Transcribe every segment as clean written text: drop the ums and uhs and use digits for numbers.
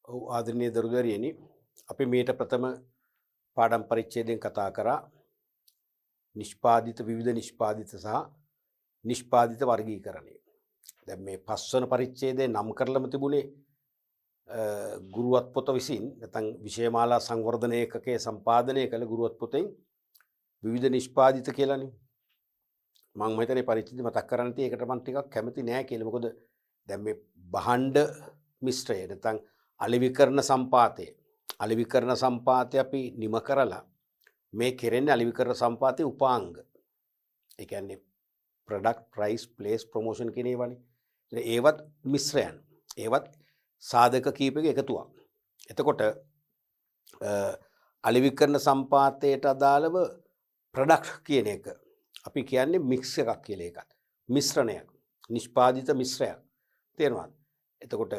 ආදරණීය දරුදරියනි අපි මේට ප්‍රථම පාඩම් පරිච්ඡේදයෙන් කතා කරා නිෂ්පාදිත විවිධ නිෂ්පාදිත සහ නිෂ්පාදිත වර්ගීකරණය. දැන් මේ පස්වන පරිච්ඡේදයේ නම් කරලම තිබුණේ ගුරුවත් පොත විසින් නැත්නම් විෂයමාලා සංවර්ධන ඒකකයේ සම්පාදනය කළ ගුරුවත් පොතෙන් විවිධ නිෂ්පාදිත කියලානේ. මම හිතන්නේ පරිච්ඡේදය මතක් කරන්න තියෙ ඒකට මම ටිකක් කැමති නෑ කියලා. මොකද දැන් මේ භාණ්ඩ මිශ්‍රය නැත්නම් අලෙවිකරණ සම්පාතය අපි නිම කරලා මේ කෙරෙන්නේ අලෙවිකරණ සම්පාතයේ උපාංග. ඒ කියන්නේ product price place promotion කියන ඒවානේ. ඒවත් මිශ්‍රයන්. ඒවත් සාධක කීපයක එකතුවක්. එතකොට අලෙවිකරණ සම්පාතයට අදාළව product කියන එක අපි කියන්නේ mix එකක් කියලා එකක්. මිශ්‍රණයක්. නිෂ්පාදිත මිශ්‍රයක්. තේරෙනවද? එතකොට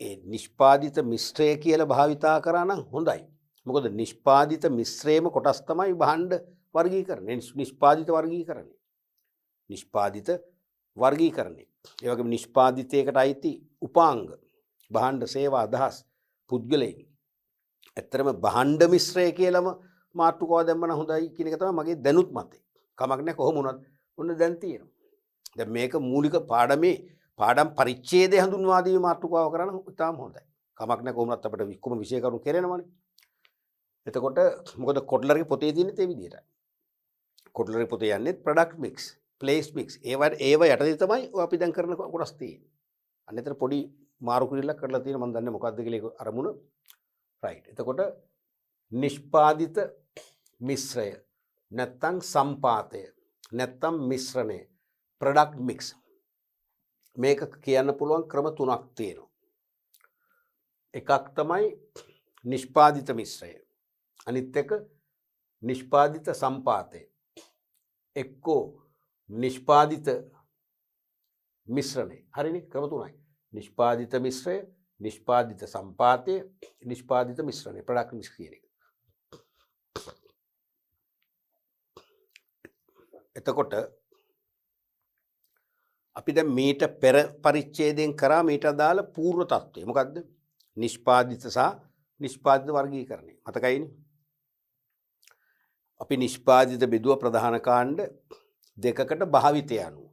ඒ නිෂ්පාදිත මිශ්‍රය කියලා භාවිතා කරා නම් හොඳයි. මොකද නිෂ්පාදිත මිශ්‍රයේම කොටස් තමයි භාණ්ඩ වර්ගීකරණය. නිෂ්පාදිත වර්ගීකරණය. නිෂ්පාදිත වර්ගීකරණය. ඒ වගේම නිෂ්පාදිතයකට අයිති උපාංග, භාණ්ඩ, සේවා, අදහස්, පුද්ගලයන්. ඇත්තටම භාණ්ඩ මිශ්‍රය කියලාම මාතෘකාව දැම්මම හොඳයි කියන එක තමයි මගේ දැනුත් මතය. කමක් නැහැ කොහොම වුණත් ඔන්න දැන් තියෙනවා. දැන් මේක මූලික පාඩම් පරිච්ඡේදය හඳුන්වා දීමේ මාතෘකාව කරන්න ඉතාම හොඳයි. කමක් නැහැ කොහොමවත් අපිට වික්කම විෂය කරුණු කෙරෙනවනේ. එතකොට මොකද කොට්ලර්ගේ පොතේ තියෙන්නේ ඒ විදිහටයි. කොට්ලර්ගේ පොතේ යන්නේ product mix, place mix. ඒව යටතේ තමයි අපි දැන් කරන කොටස් තියෙන්නේ. අන්නතර පොඩි මාරු කිරිල්ලක් කරලා තියෙන මම දන්නේ මොකක්ද කියලා ඒක අරමුණ. right. එතකොට නිෂ්පාදිත මිශ්‍රය නැත්තම් සම්පාතය නැත්තම් මිශ්‍රණය product mix මේක කියන්න පුළුවන් ක්‍රම තුනක් තියෙනවා. එකක් තමයි නිෂ්පාදිත මිශ්‍රය. අනිත් එක නිෂ්පාදිත සම්පාතය. එක්කෝ නිෂ්පාදිත මිශ්‍රණය. හරිනේ? ක්‍රම තුනයි. නිෂ්පාදිත මිශ්‍රය, නිෂ්පාදිත සම්පාතය, නිෂ්පාදිත මිශ්‍රණය. product mix කියන එක. එතකොට අපි දැන් මීට පෙර පරිච්ඡේදයෙන් කරා මීට අදාළ පූර්ව තත්ත්වය මොකද්ද? නිෂ්පාදිත සහ නිෂ්පාදිත වර්ගීකරණය. මතකයිනේ? අපි නිෂ්පාදිත බෙදුව ප්‍රධාන කාණ්ඩ දෙකකට භාවිතය අනුව.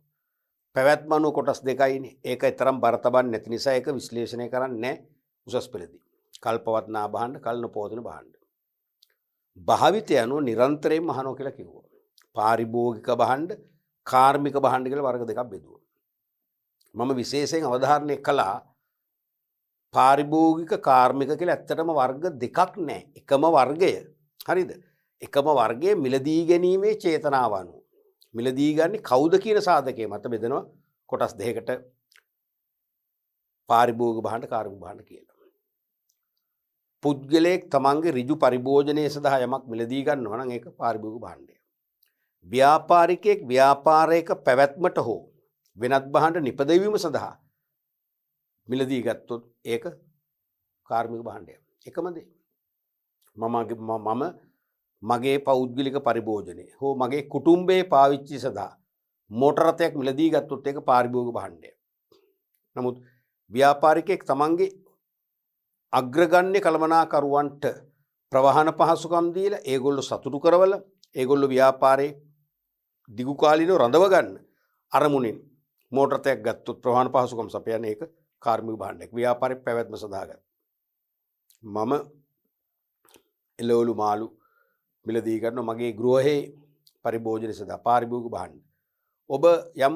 පැවැත්ම අනුව කොටස් දෙකයිනේ. ඒක තරම් බර තබන්නේ නැති නිසා ඒක විශ්ලේෂණය කරන්නේ නැහැ උසස් පෙළදී. කල්පවත්නා භාණ්ඩ, කල් නොපවතින භාණ්ඩ. භාවිතය අනුව නිරන්තරයෙන්ම අහනවා කියලා කිව්වා. පාරිභෝගික භාණ්ඩ, කාර්මික භාණ්ඩ කියලා වර්ග දෙකක් බෙදුවා. මම විශේෂයෙන් අවධාරණය කළා පාරිභෝගික කාර්මික කියලා ඇත්තටම වර්ග දෙකක් නැහැ. එකම වර්ගය. හරිද? එකම වර්ගයේ මිලදී ගැනීමේ චේතනාව අනුව. මිලදී ගන්නේ කවුද කියන සාධකයේ මත බෙදෙනවා කොටස් දෙකකට පාරිභෝගික භාණ්ඩ, කාර්මික භාණ්ඩ කියලා. පුද්ගලයෙක් තමන්ගේ ඍජු පරිභෝජනය සඳහා යමක් මිලදී ගන්නවා නම් ඒක පාරිභෝගික භාණ්ඩය. ව්‍යාපාරිකයෙක් ව්‍යාපාරයක පැවැත්මට හෝ වෙනත් භාණ්ඩ නිපදවීම සඳහා මිලදී ගත්තොත් ඒක කාර්මික භාණ්ඩය. එකම දේ. මම මගේ පෞද්ගලික පරිභෝජනය හෝ මගේ කුටුම්බයේ පාවිච්චි සඳහා මෝටර රථයක් මිලදී ගත්තොත් ඒක පාරිභෝගික භාණ්ඩය. නමුත් ව්‍යාපාරිකයෙක් තමන්ගේ අග්‍රගණ්‍ය කළමනාකරුවන්ට ප්‍රවාහන පහසුකම් දීලා ඒගොල්ලෝ සතුටු කරවලා ඒගොල්ලෝ ව්‍යාපාරේ දිගු කාලීනව රඳව ගන්න අරමුණින් මෝටර රථයක් ගත්තොත් ප්‍රවාහන පහසුකම් සපයන ඒක කාර්මික භාණ්ඩයක්. ව්‍යාපාරේ පැවැත්ම සඳහා ගන්න. මම එළවලු මාළු මිලදී ගන්නවා මගේ ගෘහයේ පරිභෝජනය සඳහා පාරිභෝගික භාණ්ඩ. ඔබ යම්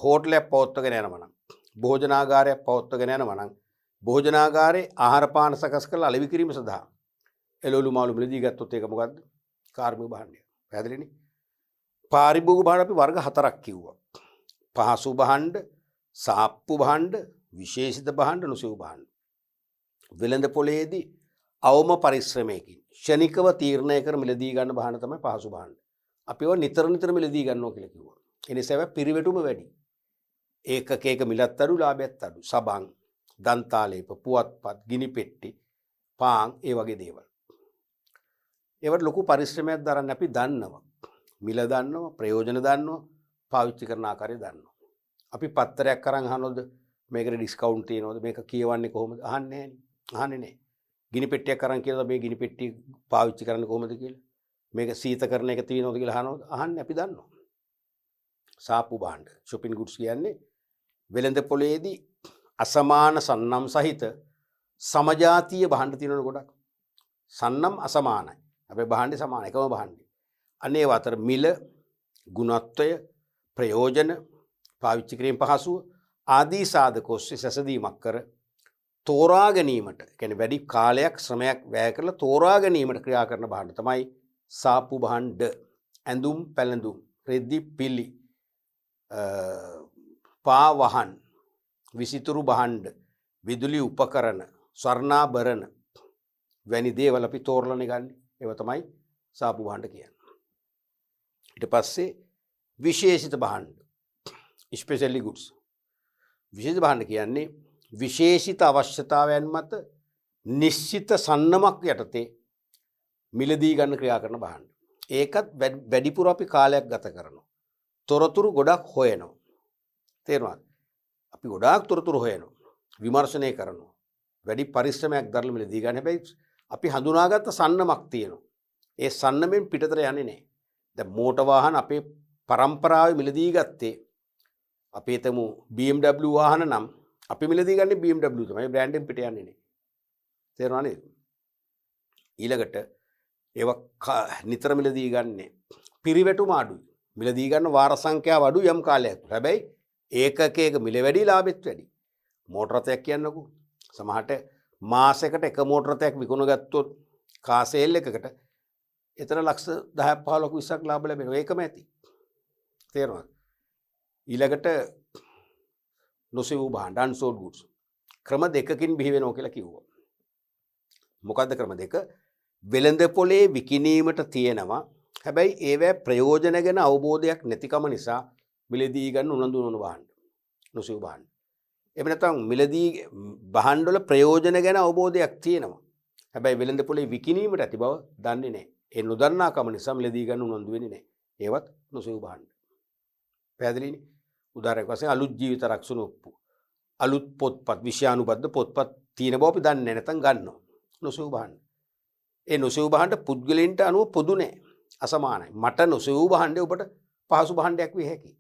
හෝටලයක් පවත්වාගෙන යනවා නම් භෝජනාගාරයක් පවත්වාගෙන යනවා නම් භෝජනාගාරේ ආහාර පාන සකස් කරලා අලෙවි කිරීම සඳහා එළවලු මාළු මිලදී ගත්තොත් ඒක මොකද්ද? කාර්මික භාණ්ඩය. පැහැදිලිනේ? පාරිභෝගික භාණ්ඩ අපි වර්ග හතරක් කිව්වා. පහසු භාණ්ඩ, සාප්පු භාණ්ඩ, විශේෂිත භාණ්ඩ, නුසෙව් භාණ්ඩ. වෙළඳ පොලේදී අවම පරිශ්‍රමයකින් ෂණිකව තීරණය කර මිලදී ගන්න භාණ්ඩ තමයි පහසු භාණ්ඩ. අපි ඒවා නිතර මිලදී ගන්නවා කියලා කිව්වා. ඒ නිසා ඒවා පිරිවැටුම වැඩි. ඒකක මිලත් අඩු, ලාභයත් අඩු. සබන්, දන්තාලේප, පුවත්පත්, ගිනි පෙට්ටි, පාන් ඒ වගේ දේවල්. ඒවට ලොකු පරිශ්‍රමයක් දරන්න අපි දන්නවා. මිල දන්නවා, ප්‍රයෝජන දන්නවා, පාවිච්චි කරන ආකාරය දන්නවා. අපි පත්තරයක් අරන් අහනොද මේකට ඩිස්කවුන්ට් තියෙනවද? මේක කියවන්නේ කොහොමද? අහන්නේ නැහැ නේ. අහන්නේ නැහැ. ගිනි පෙට්ටියක් අරන් කියනවා මේ ගිනි පෙට්ටිය පාවිච්චි කරන්න කොහොමද කියලා. මේක සීතකරණ එක තියෙනවද කියලා අහනවද? අහන්නේ අපි දන්නවා. සාප්පු භාණ්ඩ shopping goods කියන්නේ වෙළඳ පොලේදී අසමාන සන්නම් සහිත සමජාතීය භාණ්ඩ තියෙනවනේ ගොඩක්. සන්නම් අසමානයි. අපේ භාණ්ඩේ සමාන එකම භාණ්ඩේ. අනේ අතර මිල, ගුණත්වය, ප්‍රයෝජන, පාවිච්චි කිරීම පහසුව ආදී සාධක ඔස්සේ සැසඳීමක් කර තෝරා ගැනීමට, කියන්නේ වැඩි කාලයක් ශ්‍රමයක් වැය කරලා තෝරා ගැනීමට ක්‍රියා කරන භාණ්ඩ තමයි සාප්පු භාණ්ඩ. ඇඳුම් පැළඳුම්, රෙදි පිලි, පාවහන්, විසිතුරු භාණ්ඩ, විදුලි උපකරණ, ස්වර්ණාභරණ වැනි දේවල් අපි තෝරලානේ ගන්න. ඒව තමයි සාප්පු භාණ්ඩ කියන්නේ. ඊට පස්සේ විශේෂිත භාණ්ඩ, ස්පෙෂලි ගුඩ්ස්. විශේෂිත භාණ්ඩ කියන්නේ විශේෂිත අවශ්‍යතාවයන් මත නිශ්චිත සන්නමක් යටතේ මිලදී ගන්න ක්‍රියා කරන භාණ්ඩ. ඒකත් වැඩිපුර අපි කාලයක් ගත කරනවා. තොරතුරු ගොඩක් හොයනවා. තේරුණාද? අපි ගොඩාක් තොරතුරු හොයනවා. විමර්ශනය කරනවා. වැඩි පරිශ්‍රමයක් දරලා මිලදී ගන්න. හැබැයි අපි හඳුනාගත්ත සන්නමක් තියෙනවා. ඒ සන්නමෙන් පිටතට යන්නේ නැහැ. දැන් මෝටර් වාහන අපේ පරම්පරාවේ මිලදී ගත්තේ අපි හිතමු BMW වාහන නම් අපි මිලදී ගන්නේ BMW තමයි. බ්‍රෑන්ඩෙන් පිට යන්නේ නැහැ. තේරුණා නේද? ඊළඟට ඒවා නිතර මිලදී ගන්නේ පිරිවැටුම අඩුයි. මිලදී ගන්න වාර සංඛ්‍යාව අඩු යම් කාලයක්. හැබැයි ඒකකයක මිල වැඩි ලාභෙත් වැඩි. මෝටර රථයක් කියන්නකෝ. සමහරට මාසයකට එක මෝටර රථයක් විකුණ ගත්තොත් කාසේල් එකකට එතන ලක්ෂ 10ක් 15ක් 20ක් ලාභ ලැබෙනවා. ඒකම ඇති. තේරුණාද? ඊළඟට නොසෙවූ භාණ්ඩ unsold goods ක්‍රම දෙකකින් බිහි වෙනවා කියලා කිව්වා. මොකද්ද ක්‍රම දෙක? වෙළඳ පොලේ විකිණීමට තියෙනවා. හැබැයි ඒවැ ප්‍රයෝජන ගැන අවබෝධයක් නැතිකම නිසා මිලදී ගන්න උනන්දු නොවන භාණ්ඩ. නොසෙවූ භාණ්ඩ. එහෙම නැත්නම් මිලදී භාණ්ඩ වල ප්‍රයෝජන ගැන අවබෝධයක් තියෙනවා. හැබැයි වෙළඳ පොලේ විකිණීමට ඇති බව දන්නේ නැහැ. ඒ නොදන්නාකම නිසා මිලදී ගන්න උනන්දු වෙන්නේ නැහැ. ඒවත් නොසෙවූ භාණ්ඩ. පැහැදිලිනේ? උදාහරණයක් වශයෙන් අලුත් ජීවිත රක්ෂණ ඔප්පු. අලුත් පොත්පත් විෂයානුබද්ධ පොත්පත් තියෙන බව අපි දන්නේ නැත්නම් ගන්නවා. නොසෙවූ භාණ්ඩ. ඒ නොසෙවූ භාණ්ඩ පුද්ගලයන්ට අනුව පොදු නැහැ. අසමානයි. මට නොසෙවූ භාණ්ඩය ඔබට පහසු භාණ්ඩයක් විය හැකියි.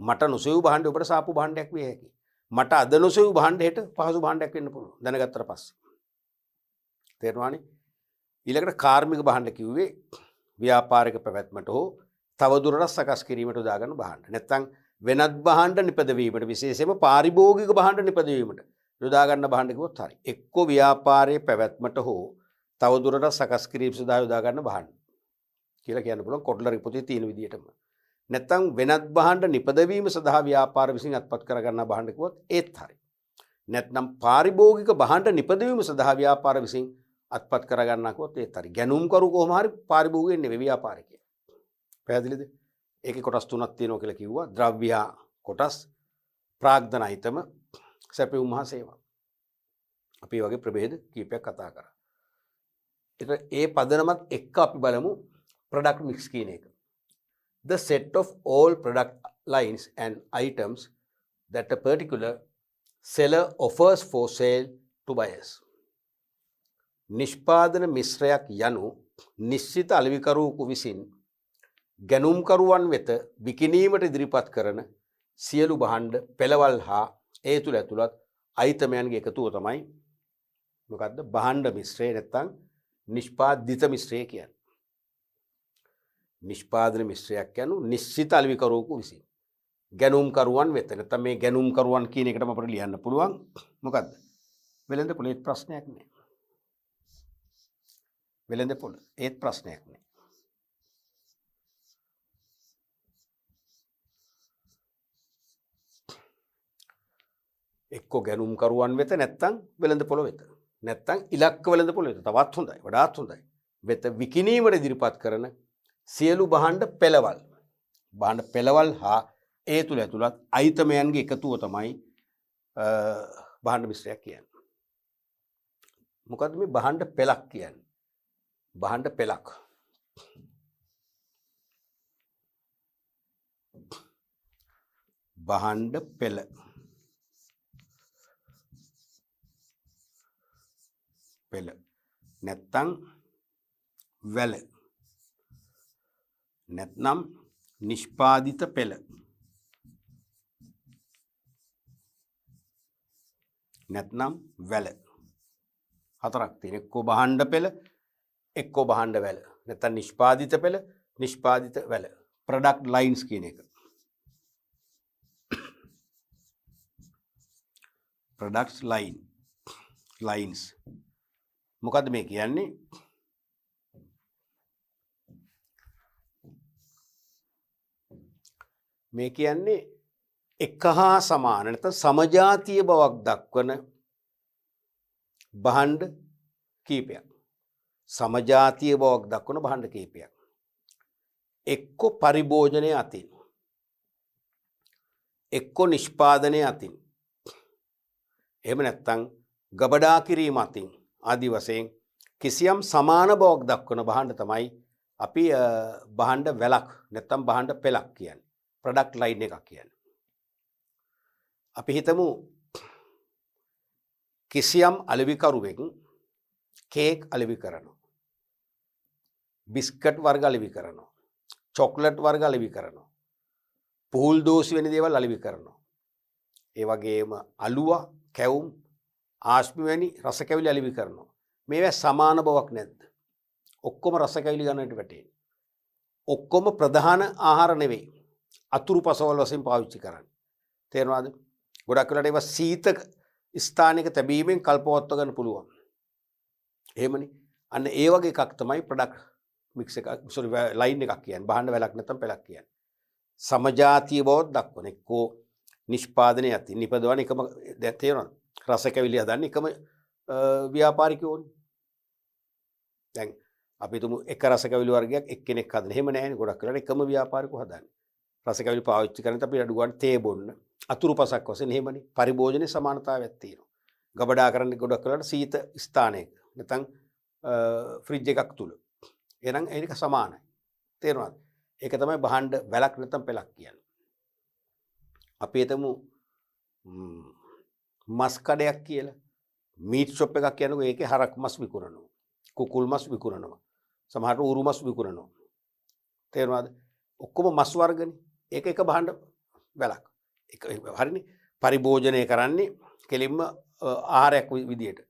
මට නොසෙවූ භාණ්ඩය ඔබට සාප්පු භාණ්ඩයක් විය හැකියි. මට අද නොසෙවූ භාණ්ඩ හෙට පහසු භාණ්ඩයක් වෙන්න පුළුවන්. දැනගත්තට පස්සේ. තේරුණානේ? ඊළඟට කාර්මික භාණ්ඩ කිව්වේ ව්‍යාපාරික පැවැත්මට හෝ තවදුරටත් සකස් කිරීමට උදා ගන්න භාණ්ඩ. නැත්නම් වෙනත් භාණ්ඩ නිපදවීමට, විශේෂයෙන්ම පාරිභෝගික භාණ්ඩ නිපදවීමට යොදා ගන්න භාණ්ඩ කිව්වොත් හරි. එක්ක ව්‍යාපාරයේ පැවැත්මට හෝ තවදුරටත් සකස් කිරීම සඳහා යොදා ගන්න භාණ්ඩ කියලා කියන්න පුළුවන් කොට්ලරි පොතේ තියෙන විදිහටම. නැත්නම් වෙනත් භාණ්ඩ නිපදවීම සඳහා ව්‍යාපාර විසින් අත්පත් කර ගන්නා භාණ්ඩ කිව්වොත් ඒත් හරි. නැත්නම් පාරිභෝගික භාණ්ඩ නිපදවීම සඳහා ව්‍යාපාර විසින් අත්පත් කර ගන්නා කිව්වොත් ඒත් හරි. ගැනුම් කරු කොහොම හරි පාරිභෝගිකයන් නෙවෙයි ව්‍යාපාරිකයන්. පැහැදිලිද? ඒකේ කොටස් තුනක් තියෙනවා කියලා කිව්වා. ද්‍රව්‍ය කොටස්, ප්‍රාග්ධන අයිතම, සැපයුම් මහ සේවා. අපි වගේ ප්‍රභේද කීපයක් කතා කරා. ඒ පදනමත් එක්ක අපි බලමු product mix කියන එක. The set of all product lines and items that a particular seller offers for sale to buyers. නිෂ්පාදන මිශ්‍රයක් යනු නිශ්චිත අලෙවිකරුවෙකු විසින් ගැනුම්කරුවන් වෙත විකිණීමට ඉදිරිපත් කරන සියලු භාණ්ඩ පෙළවල් හා ඒ තුළ ඇතුළත් අයිතමයන්ගේ එකතුව තමයි මොකද්ද? භාණ්ඩ මිශ්‍රය නැත්නම් නිෂ්පාදිත මිශ්‍රය කියන්නේ. නිෂ්පාදන මිශ්‍රයක් යනු නිශ්චිත අලෙවිකරුවෙකු විසින් ගැනුම්කරුවන් වෙත. නැත්නම් මේ ගැනුම්කරුවන් කියන එකටම අපිට ලියන්න පුළුවන් මොකද්ද? වෙළඳ පොළ. ඒත් ප්‍රශ්නයක් නෑ. වෙළඳ පොළ. ඒත් ප්‍රශ්නයක් නෑ. එක්ක ගැනුම්කරුවන් වෙත නැත්නම් වෙළඳ පොළ වෙත. නැත්නම් ඉලක්ක වෙළඳ පොළ වෙත. තවත් හොඳයි. වඩාත් හොඳයි. වෙත විකිණීමට ඉදිරිපත් කරන සියලු භාණ්ඩ පෙළවල්. භාණ්ඩ පෙළවල් හා ඒ තුළ ඇතුළත් අයිතමයන්ගේ එකතුව තමයි භාණ්ඩ මිශ්‍රයක් කියන්නේ. මොකද්ද මේ භාණ්ඩ පෙළක් කියන්නේ? භාණ්ඩ පෙළක්. භාණ්ඩ පෙළ. පෙළ නැත්තම් වැල නැත්නම් නිෂ්පාදිත පෙළ නැත්නම් වැල හතරක් තියෙනවා. එක්කෝ භාණ්ඩ පෙළ එක්කෝ භාණ්ඩ වැල නැත්නම් නිෂ්පාදිත පෙළ නිෂ්පාදිත වැල ප්‍රොඩක්ට් ලයින්ස් කියන එක. ප්‍රොඩක්ට්ස් ලයින්ස් මොකද්ද මේ කියන්නේ? මේ කියන්නේ එක හා සමාන නැත්නම් සමජාතීය බවක් දක්වන භාණ්ඩ කීපයක්. සමජාතීය බවක් දක්වන භාණ්ඩ කීපයක්. එක්ක පරිභෝජනය අතින් එක්ක නිෂ්පාදනය අතින් එහෙම නැත්නම් ගබඩා කිරීම අතින් ආදි වශයෙන් කිසියම් සමාන බවක් දක්වන භාණ්ඩ තමයි අපි භාණ්ඩ වැලක් නැත්නම් භාණ්ඩ පෙළක් කියන්නේ. ප්‍රොඩක්ට් ලයින් එකක් කියන්නේ. අපි හිතමු කිසියම් අලෙවිකරුවෙක් කේක් අලෙවි කරනවා. බිස්කට් වර්ග අලෙවි කරනවා. චොක්ලට් වර්ග අලෙවි කරනවා. පුහුල් දෝසි වෙන දේවල් අලෙවි කරනවා. ඒ වගේම අලුවා, කැවුම්, ආශ්මි වැනි රස කැවිලි අලෙවි කරනවා. මේවා සමාන බවක් නැද්ද? ඔක්කොම රස කැවිලි ගන්නට වැටෙන්නේ. ඔක්කොම ප්‍රධාන ආහාර නෙවෙයි. අතුරු පසවල් වශයෙන් පාවිච්චි කරන්නේ. තේරෙනවද? ගොඩක් වෙලාවට ඒවා සීතක ස්ථානයක තැබීමෙන් කල්පවත්ව ගන්න පුළුවන්. එහෙමනේ. අන්න ඒ වගේ එකක් තමයි ප්‍රොඩක්ට් මික්ස් එක ලයින් එකක් කියන්නේ. භාණ්ඩ වැලක් නැත්නම් පෙළක් කියන්නේ. සමජාතීය බවක් දක්වන එක්කෝ නිෂ්පාදනය අතින් නිපදවන එකම දැන් තේරෙනවද? රස කැවිලි හදන්නේ එකම ව්‍යාපාරිකයෝනේ. දැන් අපි තුමු එක රස කැවිලි වර්ගයක් එක්කෙනෙක් හදන. එහෙම නැහැනේ. ගොඩක් වෙලාවට එකම ව්‍යාපාරිකයෝ හදන්නේ. රස කැවිලි පාවිච්චි කරන අපි අඩු ගන්න තේ බොන්න අතුරු පසක් වශයෙන් එහෙමනේ. පරිභෝජනයේ සමානතාවයක් තියෙනවා. ගබඩා කරන්නේ ගොඩක් වෙලාවට සීත ස්ථානයක නැත්නම් ෆ්‍රිජ් එකක් තුල. එහෙනම් ඒක සමානයි. තේරෙනවද? ඒක තමයි භාණ්ඩ වැලක් නැත්නම් පෙළක් කියන්නේ. අපි හිතමු මස් කඩයක් කියලා. මීට් ෂොප් එකක් කියනකො ඒකේ හරක් මස් විකුණනවා. කුකුල් මස් විකුණනවා. සමහරට ඌරු මස් විකුණනවා. තේරෙනවද? ඔක්කොම මස් වර්ගනේ. ඒක එක භාණ්ඩ වැලක්. ඒක හරිනේ. පරිභෝජනය කරන්නේ කෙලින්ම ආහාරයක් විදියට.